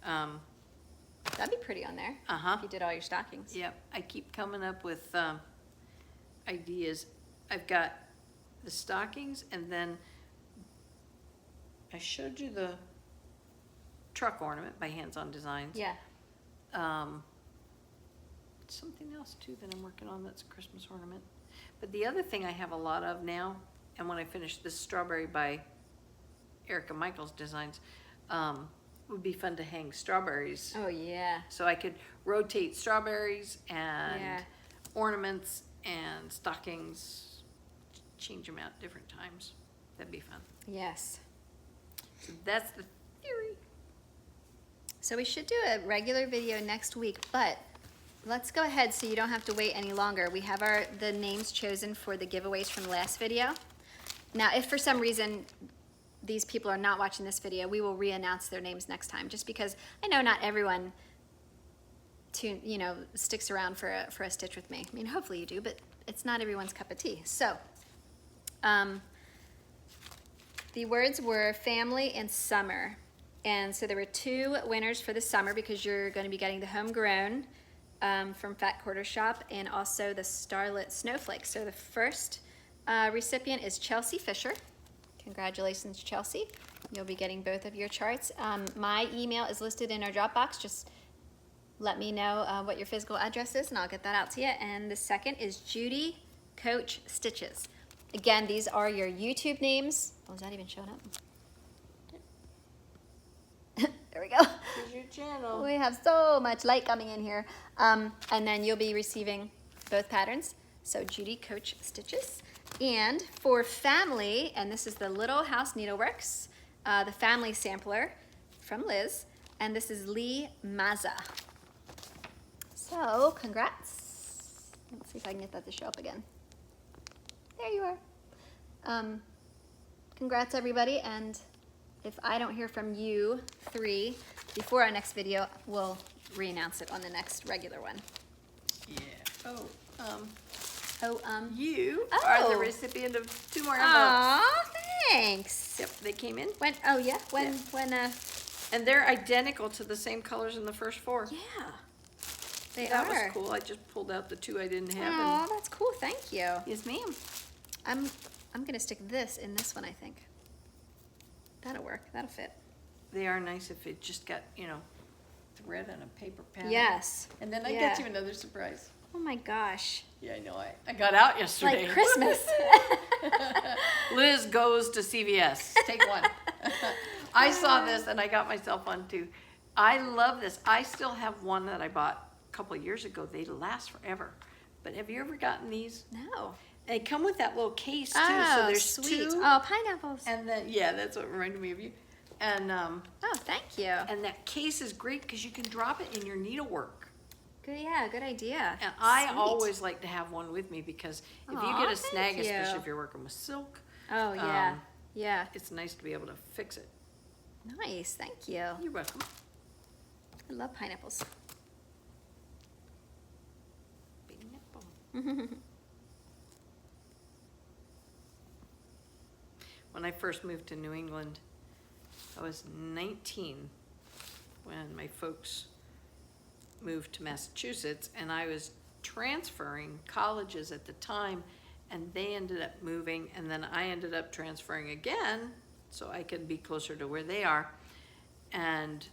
That'd be pretty on there. Uh-huh. If you did all your stockings. Yep, I keep coming up with ideas. I've got the stockings, and then I showed you the truck ornament by Hands On Designs. Yeah. Something else too that I'm working on that's a Christmas ornament. But the other thing I have a lot of now, and when I finish this strawberry by Erica Michaels Designs, would be fun to hang strawberries. Oh yeah. So I could rotate strawberries and Yeah. ornaments and stockings, change them out different times. That'd be fun. Yes. So that's the theory. So we should do a regular video next week, but let's go ahead so you don't have to wait any longer. We have the names chosen for the giveaways from the last video. Now, if for some reason these people are not watching this video, we will re-announce their names next time, just because I know not everyone sticks around for a stitch with me. I mean, hopefully you do, but it's not everyone's cup of tea. So, the words were family and summer. And so there were 2 winners for the summer, because you're going to be getting the homegrown from Fat Quarter Shop, and also the Starlit Snowflake. So the first recipient is Chelsea Fisher. Congratulations, Chelsea. You'll be getting both of your charts. My email is listed in our Dropbox. Just let me know what your physical address is, and I'll get that out to you. And the second is Judy Coach Stitches. Again, these are your YouTube names. Oh, is that even showing up? There we go. Here's your channel. We have so much light coming in here. And then you'll be receiving both patterns. So Judy Coach Stitches. And for family, and this is the Little House Needleworks, the family sampler from Liz, and this is Lee Mazza. So congrats. Let's see if I can get that to show up again. There you are. Congrats everybody, and if I don't hear from you 3 before our next video, we'll re-announce it on the next regular one. Yeah. Oh, You are the recipient of 2 more envelopes. Aw, thanks. Yep, they came in. When? And they're identical to the same colors in the first 4. Yeah, they That are. was cool. I just pulled out the 2 I didn't have. Aw, that's cool. Thank you. Yes, ma'am. I'm gonna stick this in this one. I think that'll work. That'll fit. They are nice if it just got, thread and a paper pattern. Yes. And then I Yeah. get you another surprise. Oh my gosh. Yeah, I know. I got out yesterday. Like Christmas. Liz goes to CVS. Take one. I saw this and I got myself one too. I love this. I still have one that I bought a couple of years ago. They last forever. But have you ever gotten these? No. They come with that little case too. Oh, so there's sweet. 2. Oh, pineapples. And then, yeah, that's what reminded me of you. And Oh, thank you. and that case is great because you can drop it in your needlework. Good. Yeah. Good idea. And I Sweet. always like to have one with me because if you Aw, get a thank snag, you. especially if you're working with silk, Oh yeah. um, Yeah. it's nice to be able to fix it. Nice. Thank you. You're welcome. I love pineapples. Big nipple. When I first moved to New England, I was 19 when my folks moved to Massachusetts, and I was transferring colleges at the time, and they ended up moving, and then I ended up transferring again so I could be closer to where they are. And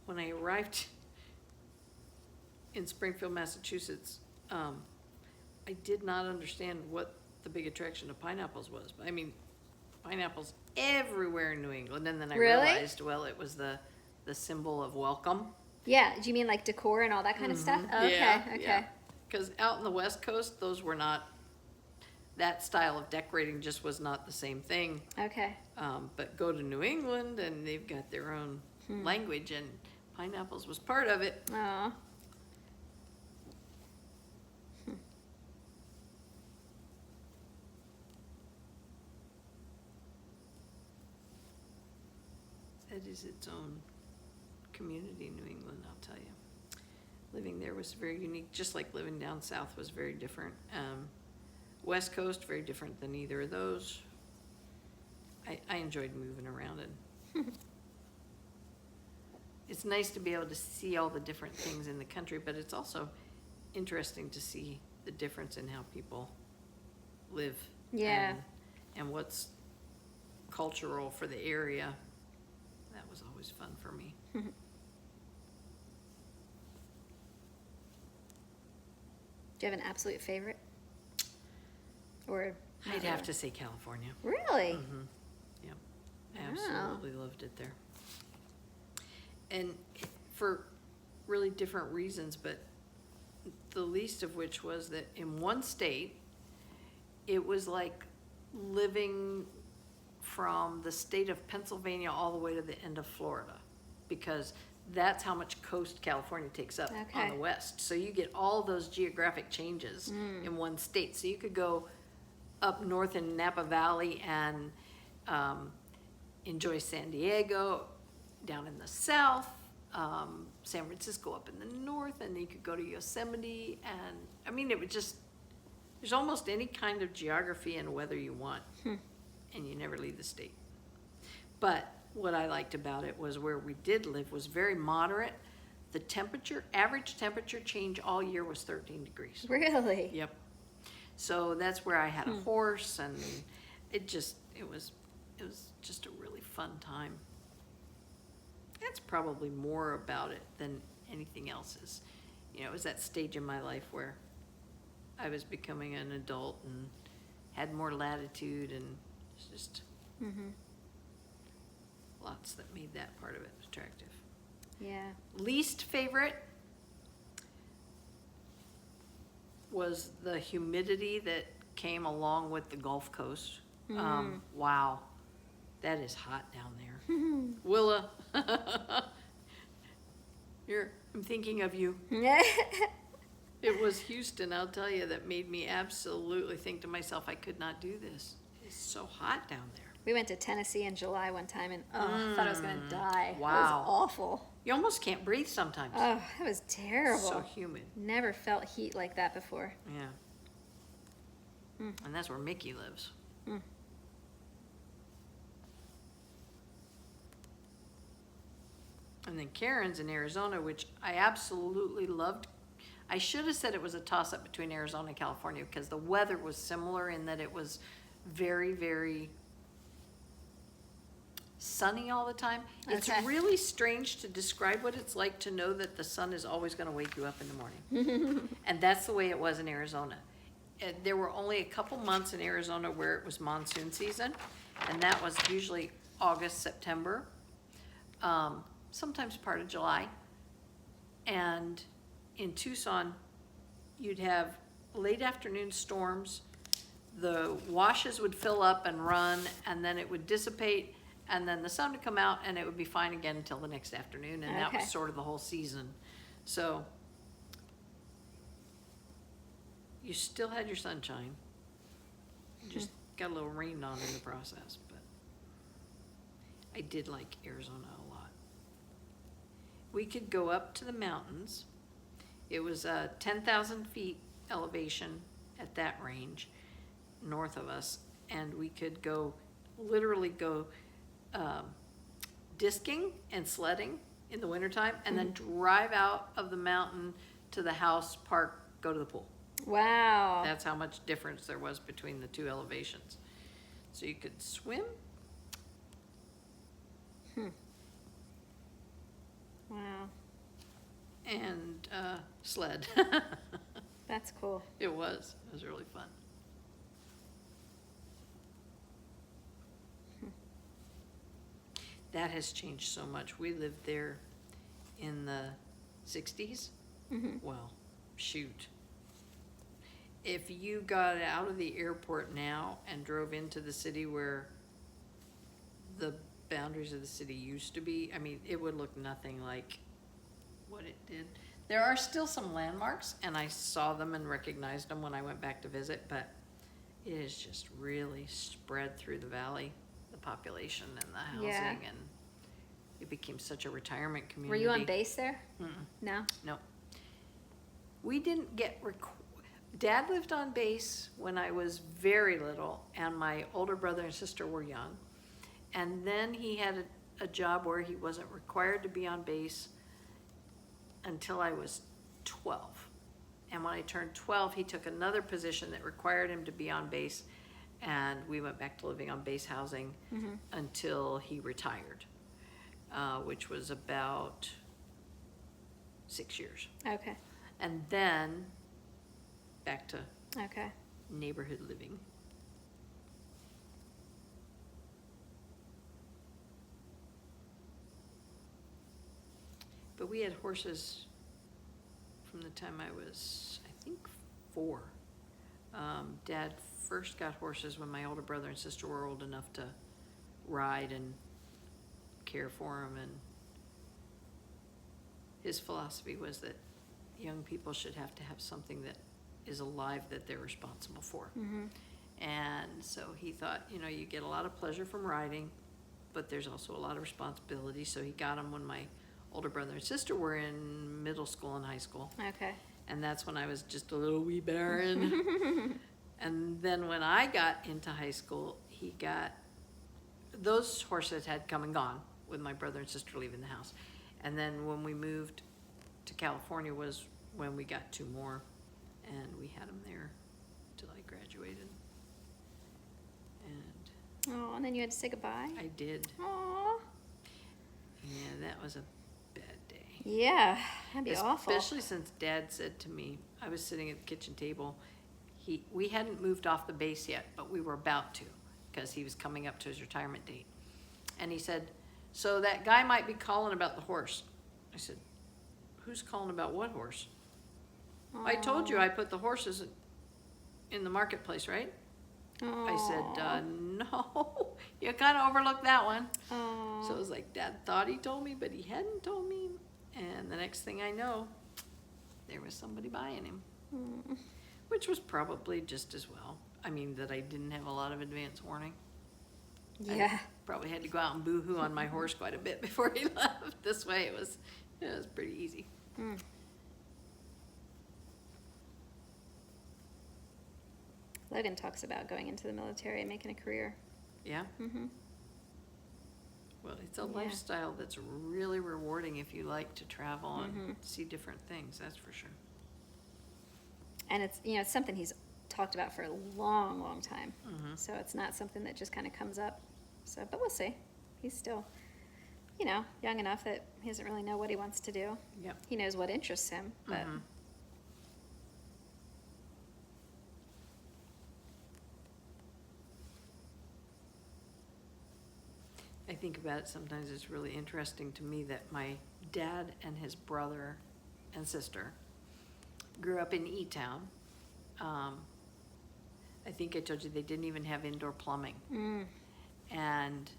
when I arrived in Springfield, Massachusetts, I did not understand what the big attraction of pineapples was. I mean, pineapples everywhere in New England, and then I Really? realized, well, it was the symbol of welcome. Yeah. Do you mean like decor and all that kind of stuff? Oh, okay. Yeah, Okay. yeah. Because out in the West Coast, those were not, that style of decorating just was not the same thing. Okay. But go to New England, and they've got their own language, and pineapples was part of it. Oh. It is its own community, New England, I'll tell you. Living there was very unique, just like living down south was very different. West Coast, very different than either of those. I enjoyed moving around, and it's nice to be able to see all the different things in the country, but it's also interesting to see the difference in how people live. Yeah. And what's cultural for the area. That was always fun for me. Do you have an absolute favorite? Or I'd have to say California. Really? Yep. Wow. Absolutely loved it there. And for really different reasons, but the least of which was that in one state, it was like living from the state of Pennsylvania all the way to the end of Florida, because that's how much coast California takes up on the west. So you get all those geographic changes in one state. So you could go up north in Napa Valley and enjoy San Diego, down in the south, San Francisco up in the north, and then you could go to Yosemite. And I mean, it would just, there's almost any kind of geography and weather you want, and you never leave the state. But what I liked about it was where we did live was very moderate. The temperature, average temperature change all year was 13 degrees. Really? Yep. So that's where I had a horse, and it was just a really fun time. That's probably more about it than anything else is. You know, it was that stage in my life where I was becoming an adult and had more latitude, and it's just lots that made that part of it attractive. Yeah. Least favorite was the humidity that came along with the Gulf Coast. Wow, that is hot down there. Willa, I'm thinking of you. It was Houston, I'll tell you, that made me absolutely think to myself, I could not do this. It's so hot down there. We went to Tennessee in July one time, and I thought I was going to die. Wow. It was awful. You almost can't breathe sometimes. Oh, it was terrible. So humid. Never felt heat like that before. Yeah. And that's where Mickey lives. And then Karen's in Arizona, which I absolutely loved. I should have said it was a toss-up between Arizona and California, because the weather was similar in that it was very, very sunny all the time. It's really strange to describe what it's like to know that the sun is always going to wake you up in the morning. And that's the way it was in Arizona. There were only a couple months in Arizona where it was monsoon season, and that was usually August, September, sometimes part of July. And in Tucson, you'd have late afternoon storms. The washes would fill up and run, and then it would dissipate, and then the sun would come out, and it would be fine again until the next afternoon, and that was sort of the whole season. So you still had your sunshine. You just got a little rain on in the process, but I did like Arizona a lot. We could go up to the mountains. It was 10,000 feet elevation at that range north of us, and we could literally go disking and sledding in the wintertime, and then drive out of the mountain to the house, park, go to the pool. Wow. That's how much difference there was between the two elevations. So you could swim. Wow. And sled. That's cool. It was really fun. That has changed so much. We lived there in the 60s. Well, shoot. If you got out of the airport now and drove into the city where the boundaries of the city used to be, I mean, it would look nothing like what it did. There are still some landmarks, and I saw them and recognized them when I went back to visit, but it is just really spread through the valley, the population and the housing, and it became such a retirement Were community. you on base there? Mm-mm. No? No. We didn't get, Dad lived on base when I was very little, and my older brother and sister were young. And then he had a job where he wasn't required to be on base until I was 12. And when I turned 12, he took another position that required him to be on base, and we went back to living on base housing until he retired, which was about 6 years. Okay. And then back to Okay. neighborhood living. But we had horses from the time I was, I think, 4. Dad first got horses when my older brother and sister were old enough to ride and care for them, and his philosophy was that young people should have to have something that is alive that they're responsible for. And so he thought, you know, you get a lot of pleasure from riding, but there's also a lot of responsibility. So he got them when my older brother and sister were in middle school and high school. Okay. And that's when I was just a little wee baron. And then when I got into high school, he got, those horses had come and gone with my brother and sister leaving the house. And then when we moved to California was when we got 2 more, and we had them there till I graduated. And Oh, and then you had to say goodbye? I did. Aw. Yeah, that was a bad day. Yeah, that'd be awful. Especially since Dad said to me, I was sitting at the kitchen table, we hadn't moved off the base yet, but we were about to, because he was coming up to his retirement date. And he said, so that guy might be calling about the horse. I said, who's calling about what horse? I told you I put the horses in the marketplace, right? I said, no, you kind of overlooked that one. So it was like, Dad thought he told me, but he hadn't told me. And the next thing I know, there was somebody buying him, which was probably just as well. I mean, that I didn't have a lot of advance warning. Yeah. I probably had to go out and boo-hoo on my horse quite a bit before he left. This way it was pretty easy. Logan talks about going into the military and making a career. Yeah? Well, it's a lifestyle that's really rewarding if you like to travel and see different things, that's for sure. And it's, you know, it's something he's talked about for a long, long time. So it's not something that just kind of comes up. So, but we'll see. He's still, you know, young enough that he doesn't really know what he wants to do. Yep. He knows what interests him, but I think about it sometimes, it's really interesting to me that my dad and his brother and sister grew up in E-Town. I think I told you they didn't even have indoor plumbing. And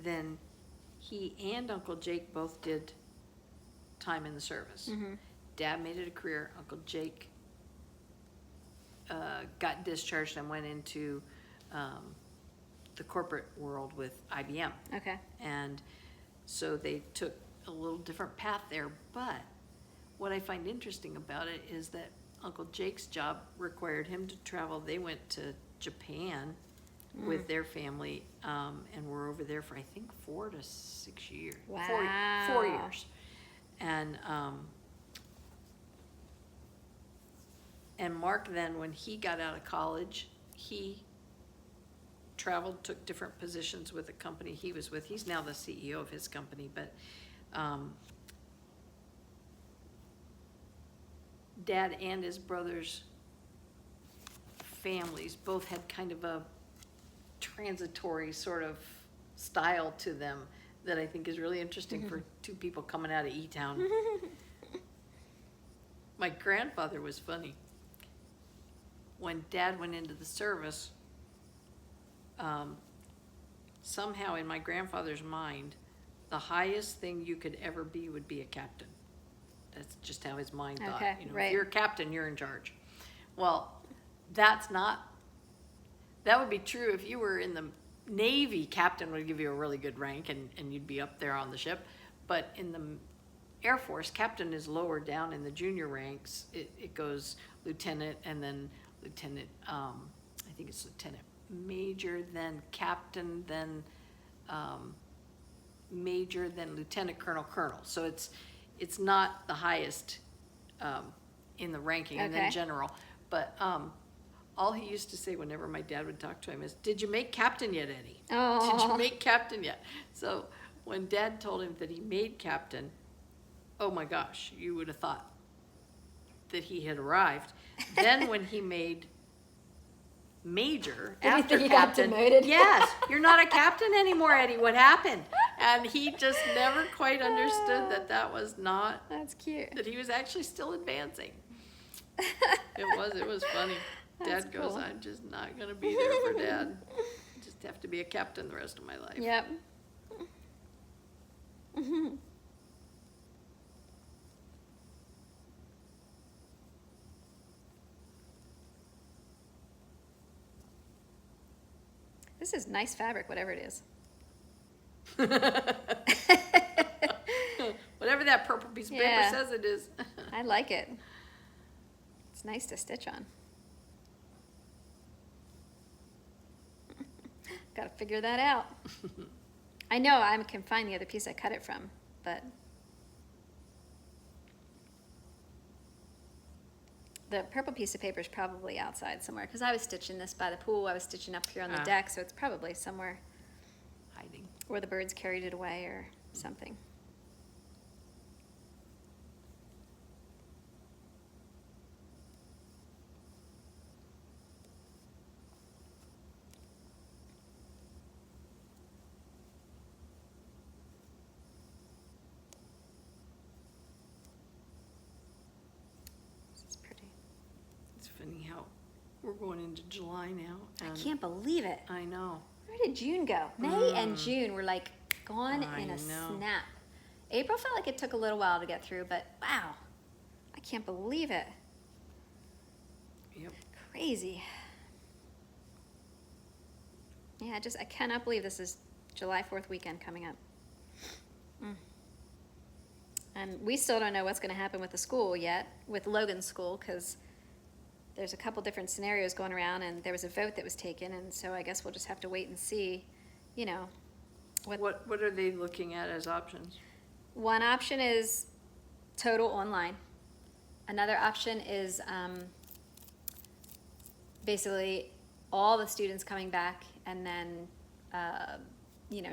then he and Uncle Jake both did time in the service. Dad made it a career. Uncle Jake got discharged and went into the corporate world with IBM. okay. And so they took a little different path there. But what I find interesting about it is that Uncle Jake's job required him to travel. They went to Japan with their family and were over there for, I think, 4 to 6 years. Wow. 4 years. And Mark then, when he got out of college, he traveled, took different positions with the company he was with. He's now the CEO of his company, but Dad and his brother's families both had kind of a transitory sort of style to them that I think is really interesting for 2 people coming out of E-Town. My grandfather was funny. When Dad went into the service, somehow in my grandfather's mind, the highest thing you could ever be would be a captain. That's just how his mind thought. Okay, You know, right. if you're a captain, you're in charge. Well, that would be true if you were in the Navy, captain would give you a really good rank and you'd be up there on the ship. But in the Air Force, captain is lower down in the junior ranks. It goes lieutenant and then lieutenant, I think it's lieutenant major, then captain, then major, then lieutenant colonel, colonel. So it's not the highest in the ranking, and then Okay. general. But all he used to say whenever my dad would talk to him is, "Did you make captain yet, Eddie? Did you Oh, make captain yet?" So when Dad told him that he made captain, oh my gosh, you would have thought that he had arrived. Then when he made major Did you after think he got captain, demoted? yes, you're not a captain anymore, Eddie. What happened? And he just never quite understood that was not, that's cute. that he was actually still advancing. It was funny. That's Dad goes, cool. I'm just not gonna be there for Dad. Just have to be a captain the rest of my life. Yep. This is nice fabric, whatever it is. Whatever that purple piece of Yeah. paper says it is. I like it. It's nice to stitch on. Got to figure that out. I know I can find the other piece I cut it from, but the purple piece of paper is probably outside somewhere because I was stitching this by the pool. I was stitching up here on the Ah. deck, so it's probably somewhere Hiding. where the birds carried it away or something. This is pretty. It's funny how we're going into July now. I and can't believe it. I know. Where did June go? May and June were like gone I in a know. snap. April felt like it took a little while to get through, but wow, I can't believe it. Yep. Crazy. Yeah, I cannot believe this is July 4th weekend coming up. And we still don't know what's going to happen with the school yet, with Logan's school, because there's a couple different scenarios going around, and there was a vote that was taken, and so I guess we'll just have to wait and see, you know. What are they looking at as options? One option is total online. Another option is basically all the students coming back and then,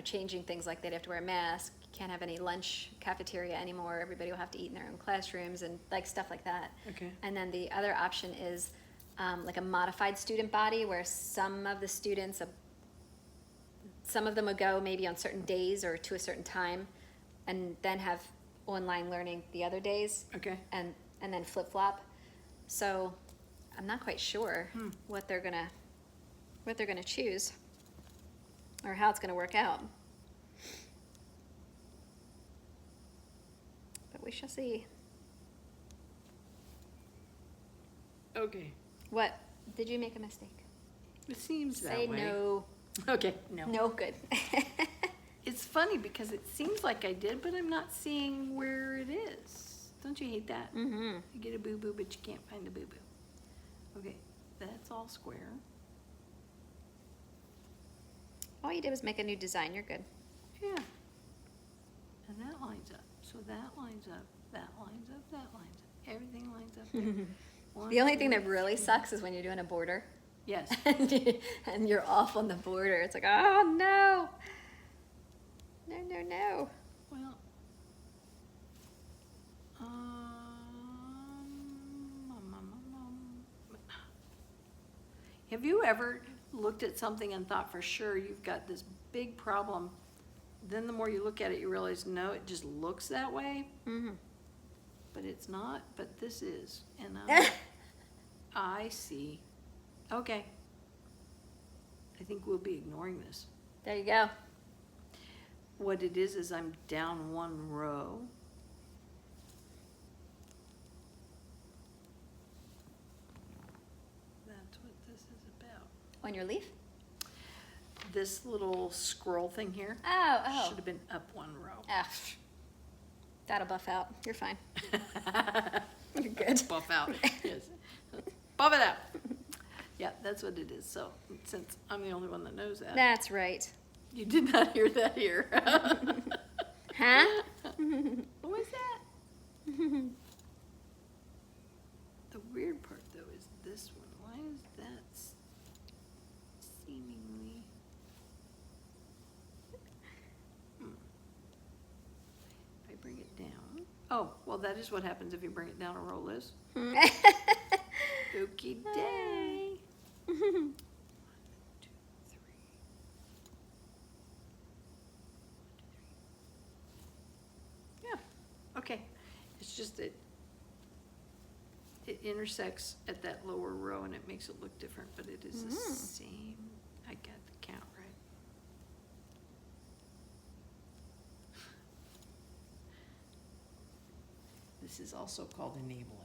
changing things like they'd have to wear a mask. You can't have any lunch cafeteria anymore. Everybody will have to eat in their own classrooms and like stuff like that. Okay. And then the other option is like a modified student body where some of the students, some of them would go maybe on certain days or to a certain time and then have online learning the other days. Okay. And then flip-flop. So I'm not quite sure what they're gonna choose or how it's gonna work out. But we shall see. Okay. What? Did you make a mistake? It seems that Say way. no. Okay. No. No, good. It's funny because it seems like I did, but I'm not seeing where it is. Don't you hate that? Mm-hmm. You get a boo-boo, but you can't find a boo-boo. Okay, that's all square. All you did was make a new design. You're good. Yeah. And that lines up. So that lines up, that lines up, that lines up. Everything lines up there. One, The only thing two, that really sucks is when you're doing a border yes. and you're off on the border. It's like, oh no. No, no, no. Well, have you ever looked at something and thought for sure you've got this big problem? Then the more you look at it, you realize, no, it just looks that way, Mm-hmm. but it's not, but this is. And I see. Okay. I think we'll be ignoring this. There you go. What it is I'm down one row. That's what this is about. On your leaf? this little scroll thing here Oh. should have been up one row. Ah, that'll buff out. You're fine. You're good. Buff out, yes. Buff it out. Yeah, that's what it is. So since I'm the only one that knows that. That's right. You did not hear that here. Huh? What was that? The weird part though is this one. Why is that seemingly? If I bring it down. Oh, well, that is what happens if you bring it down a row, Liz. Okie day. 1, 2, 3. Yeah. Okay. It's just that it intersects at that lower row and it makes it look different, but it is the same. I got the count right. This is also called enabling.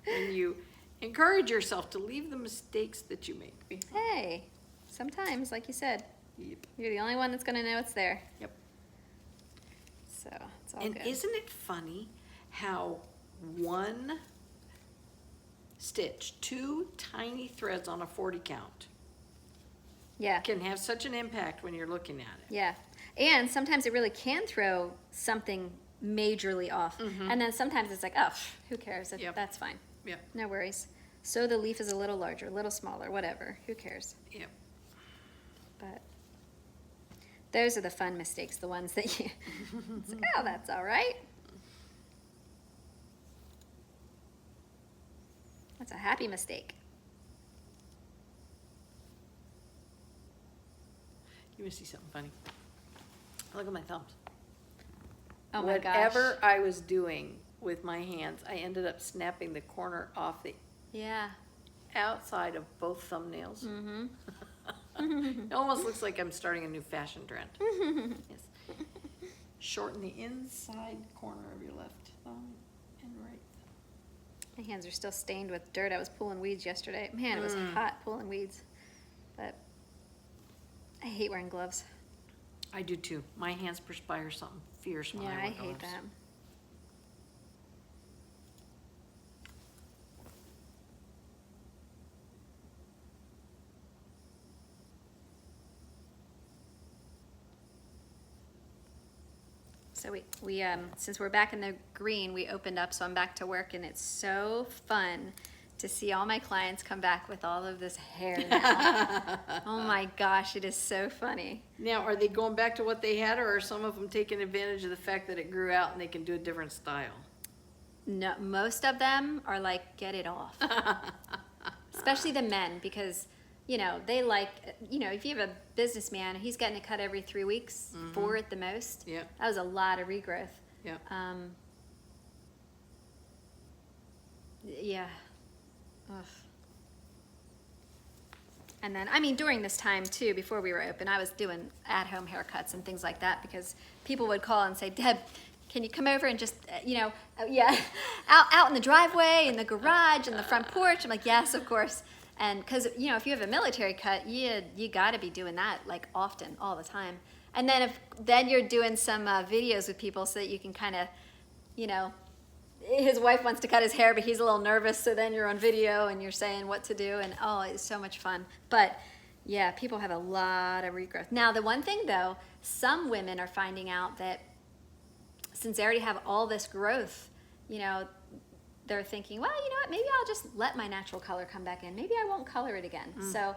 When you encourage yourself to leave the mistakes that you make behind. Hey, sometimes, like you said, Yep. you're the only one that's going to know it's there. Yep. So it's all And good. isn't it funny how one stitch, 2 tiny threads on a 40 count, Yeah. can have such an impact when you're looking at it? Yeah. And sometimes it really can throw something majorly off. And then sometimes it's like, oh, who cares? Yep. That's fine. Yep. No worries. So the leaf is a little larger, a little smaller, whatever. Who cares? Yep. But those are the fun mistakes, the ones that you, it's like, oh, that's all right. That's a happy mistake. You want to see something funny? Look at my thumbs. Oh my gosh. Whatever I was doing with my hands, I ended up snapping the corner off the Yeah. outside of both thumbnails. It almost looks like I'm starting a new fashion trend. Yes. Shorten the inside corner of your left thumb and right thumb. My hands are still stained with dirt. I was pulling weeds yesterday. Man, it was hot pulling weeds. But I hate wearing gloves. I do too. My hands perspire something fierce when Yeah, I I wear hate gloves. that. So we since we're back in the green, we opened up, so I'm back to work, and it's so fun to see all my clients come back with all of this hair now. Oh my gosh, it is so funny. Now, are they going back to what they had, or are some of them taking advantage of the fact that it grew out and they can do a different style? No, most of them are like, get it off. Especially the men, because, you know, they like, you know, if you have a businessman, he's getting it cut every 3 weeks, 4 at the most. Yeah. That was a lot of regrowth. Yeah. Yeah. Ugh. And then, I mean, during this time too, before we were open, I was doing at-home haircuts and things like that because people would call and say, Deb, can you come over and just, you know, out in the driveway, in the garage, in the front porch? I'm like, yes, of course. And because, you know, if you have a military cut, you got to be doing that like often, all the time. And then you're doing some videos with people so that you can kind of, you know, his wife wants to cut his hair, but he's a little nervous. So then you're on video and you're saying what to do. And oh, it's so much fun. But yeah, people have a lot of regrowth. Now, the one thing though, some women are finding out that since they already have all this growth, you know, they're thinking, well, you know what, maybe I'll just let my natural color come back in. Maybe I won't color it again. So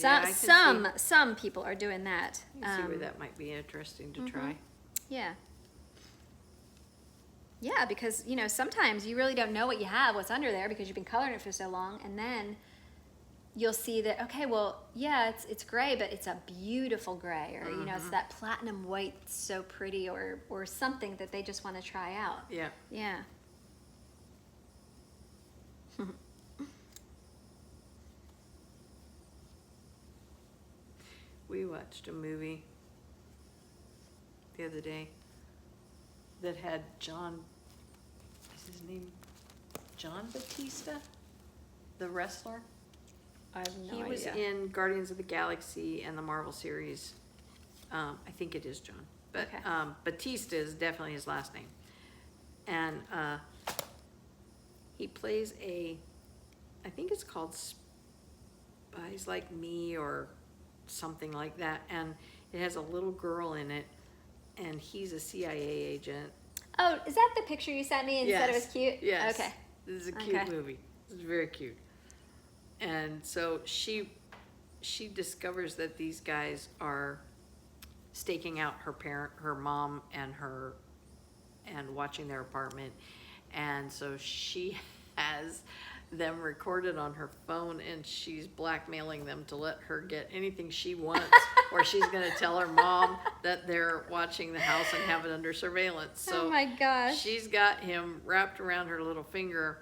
Yeah, I can some people are doing that. I see where that might be interesting to try. Yeah. Yeah, because, you know, sometimes you really don't know what you have, what's under there, because you've been coloring it for so long, and then you'll see that, okay, well, yeah, it's gray, but it's a beautiful gray, or, you know, it's that platinum white that's so pretty, or something that they just want to try out. Yeah. Yeah. We watched a movie the other day that had is his name John Batista, the wrestler? I have no He was idea. in Guardians of the Galaxy and the Marvel series. I think it is John. But Okay. Batista is definitely his last name. And he plays I think it's called Spies Like Me or something like that. And it has a little girl in it. And he's a CIA agent. Oh, is that the picture you sent me and said it was cute? Yes. Okay. This is a cute Okay. movie. It's very cute. And so she discovers that these guys are staking out her mom and watching their apartment. And so she has them recorded on her phone, and she's blackmailing them to let her get anything she wants, or she's going to tell her mom that they're watching the house and have it under surveillance. So Oh my gosh. she's got him wrapped around her little finger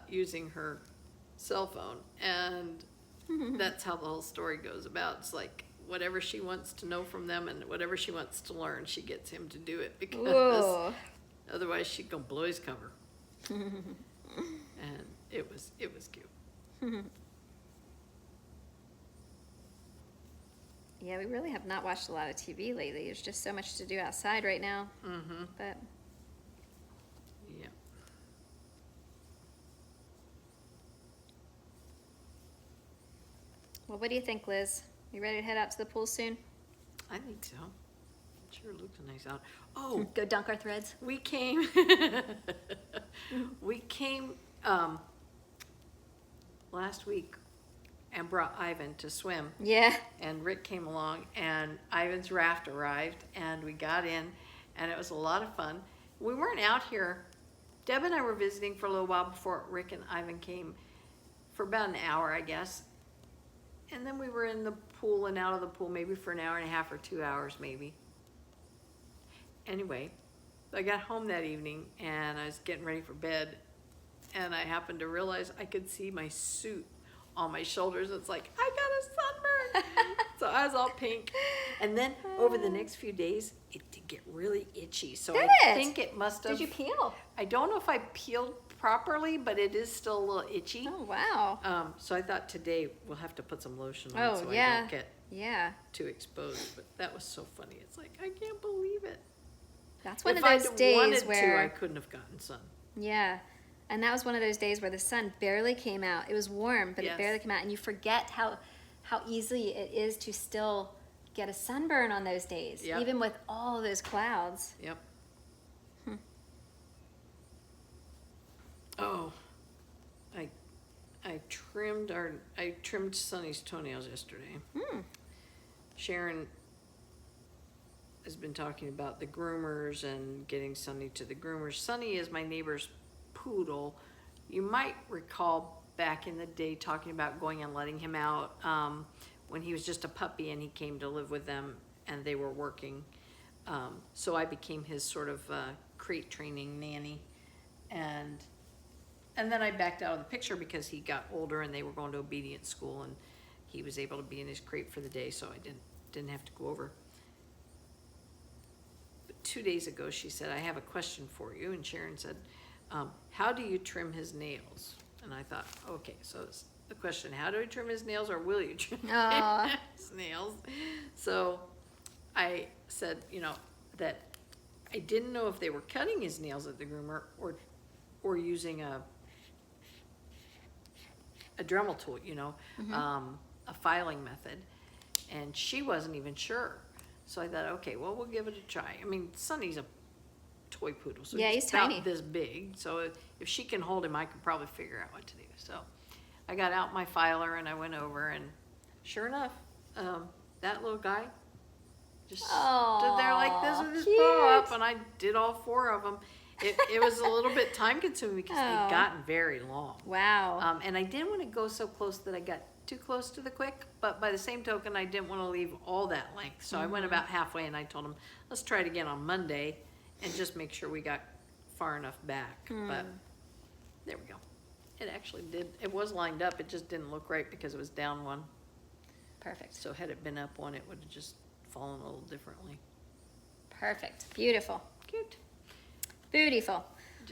using her cell phone, and that's how the whole story goes about. It's like whatever she wants to know from them and whatever she wants to learn, she gets him to do it, because Whoa. otherwise she'd go blow his cover. And it was cute. Yeah, we really have not watched a lot of TV lately. There's just so much to do outside right now. Mm-hmm. But Yeah. well, what do you think, Liz? You ready to head out to the pool soon? I think so. Sure looks nice out. Oh, Go dunk our threads. we came we came last week and brought Ivan to swim, Yeah. and Rick came along, and Ivan's raft arrived, and we got in, and it was a lot of fun. We weren't out here. Deb and I were visiting for a little while before Rick and Ivan came, for about an hour, I guess. And then we were in the pool and out of the pool maybe for an hour and a half or 2 hours maybe. Anyway, I got home that evening and I was getting ready for bed, and I happened to realize I could see my suit on my shoulders. It's like, I got a sunburn. So I was all pink. And then over the next few days, it did get really itchy. So Did I it? think it must have. Did you peel? I don't know if I peeled properly, but it is still a little itchy. Oh, wow. So I thought today we'll have to put some lotion on Oh, so I yeah. don't get Yeah. too exposed. But that was so funny. It's like, I can't believe it. That's one If of those I'd days wanted where... to, I couldn't have gotten sun. Yeah. And that was one of those days where the sun barely came out. It was warm, but Yes. it barely came out. And you forget how easy it is to still get a sunburn on those days, Yep. even with all those clouds. Yep. Oh, I trimmed Sonny's toenails yesterday. Sharon has been talking about the groomers and getting Sonny to the groomers. Sonny is my neighbor's poodle. You might recall back in the day talking about going and letting him out when he was just a puppy and he came to live with them and they were working. So I became his sort of crate training nanny, and then I backed out of the picture because he got older and they were going to obedience school, and he was able to be in his crate for the day, so I didn't have to go over. But 2 days ago she said, I have a question for you, and Sharon said, how do you trim his nails? And I thought, okay, so it's the question, how do I trim his nails, or will you trim Aw. his nails? So I said, that I didn't know if they were cutting his nails at the groomer or using a Dremel tool, a filing method. And she wasn't even sure. So I thought, okay, well, we'll give it a try. I mean, Sonny's a toy poodle, so Yeah, he's tiny. about this big. So if she can hold him, I can probably figure out what to do. So I got out my filer and I went over, and sure enough, that little guy just stood there like this with his paw up, and I did all 4 of them. It was a little bit time consuming because they'd gotten very long. Wow. And I didn't want to go so close that I got too close to the quick, but by the same token, I didn't want to leave all that length. So I went about halfway, and I told him, let's try it again on Monday and just make sure we got far enough back. But there we go. It actually did. It was lined up. It just didn't look right because it was down one. Perfect. So had it been up one, it would have just fallen a little differently. Perfect. Beautiful. Cute. Beautiful.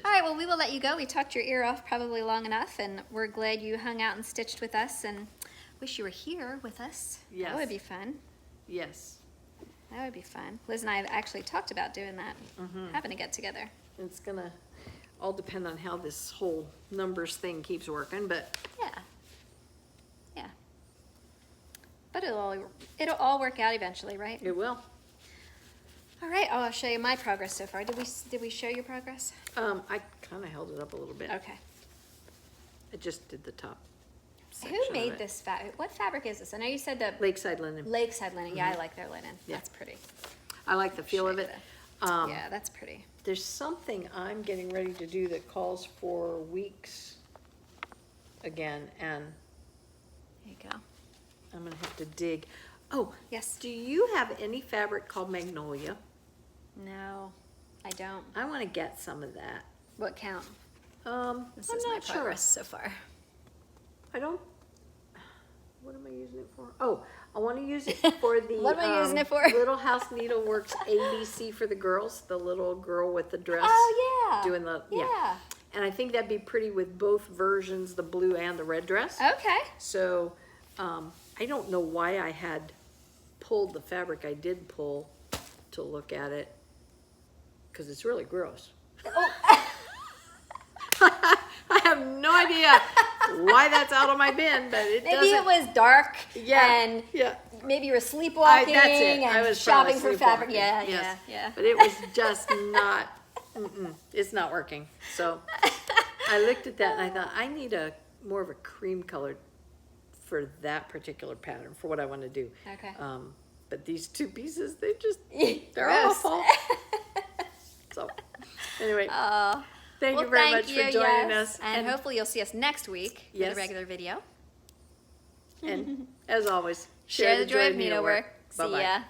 All right, well, we will let you go. We talked your ear off probably long enough, and we're glad you hung out and stitched with us, and wish you were here with us. Yes. That would be fun. Yes. That would be fun. Liz and I have actually talked about doing that, having a get-together. It's gonna all depend on how this whole numbers thing keeps working, but Yeah. Yeah. But it'll all work out eventually, right? it will. All right, I'll show you my progress so far. Did we show your progress? I kind of held it up a little bit. Okay. I just did the top. Who section of made it. this fabric? What fabric is this? I know you said the Lakeside linen. Lakeside linen. Yeah, I like their linen. Yeah. That's pretty. I like the feel of it. Yeah, that's pretty. There's something I'm getting ready to do that calls for weeks again, and There you go. I'm gonna have to dig. Oh, Yes. do you have any fabric called Magnolia? No, I don't. I want to get some of that. What count? This I'm is my not sure. progress so far. I don't. What am I using it for? Oh, I want to use it for the. What am I using it for? Little House Needleworks ABC for the girls. The little girl with the dress. Oh, yeah. Doing the Yeah. And I think that'd be pretty with both versions, the blue and the red dress. Okay. So, I don't know why I had pulled the fabric I did pull to look at it, because it's really gross. Oh. I have no idea why that's out of my bin, but it Maybe doesn't. it was dark Yeah, and yeah. maybe you were sleepwalking That's it. I and was shopping probably for fabric. sleepwalking. Yeah, Yes. yeah. But it was just not. It's not working. So I looked at that and I thought I need a more of a cream colored for that particular pattern for what I want to do. Okay. But these two pieces, they're Gross. awful. So anyway, Oh. thank Well, you very thank much you, for joining yes. us. And hopefully you'll see us next week with Yes. a regular video. And as always, Share the joy of needlework. See Bye-bye. ya.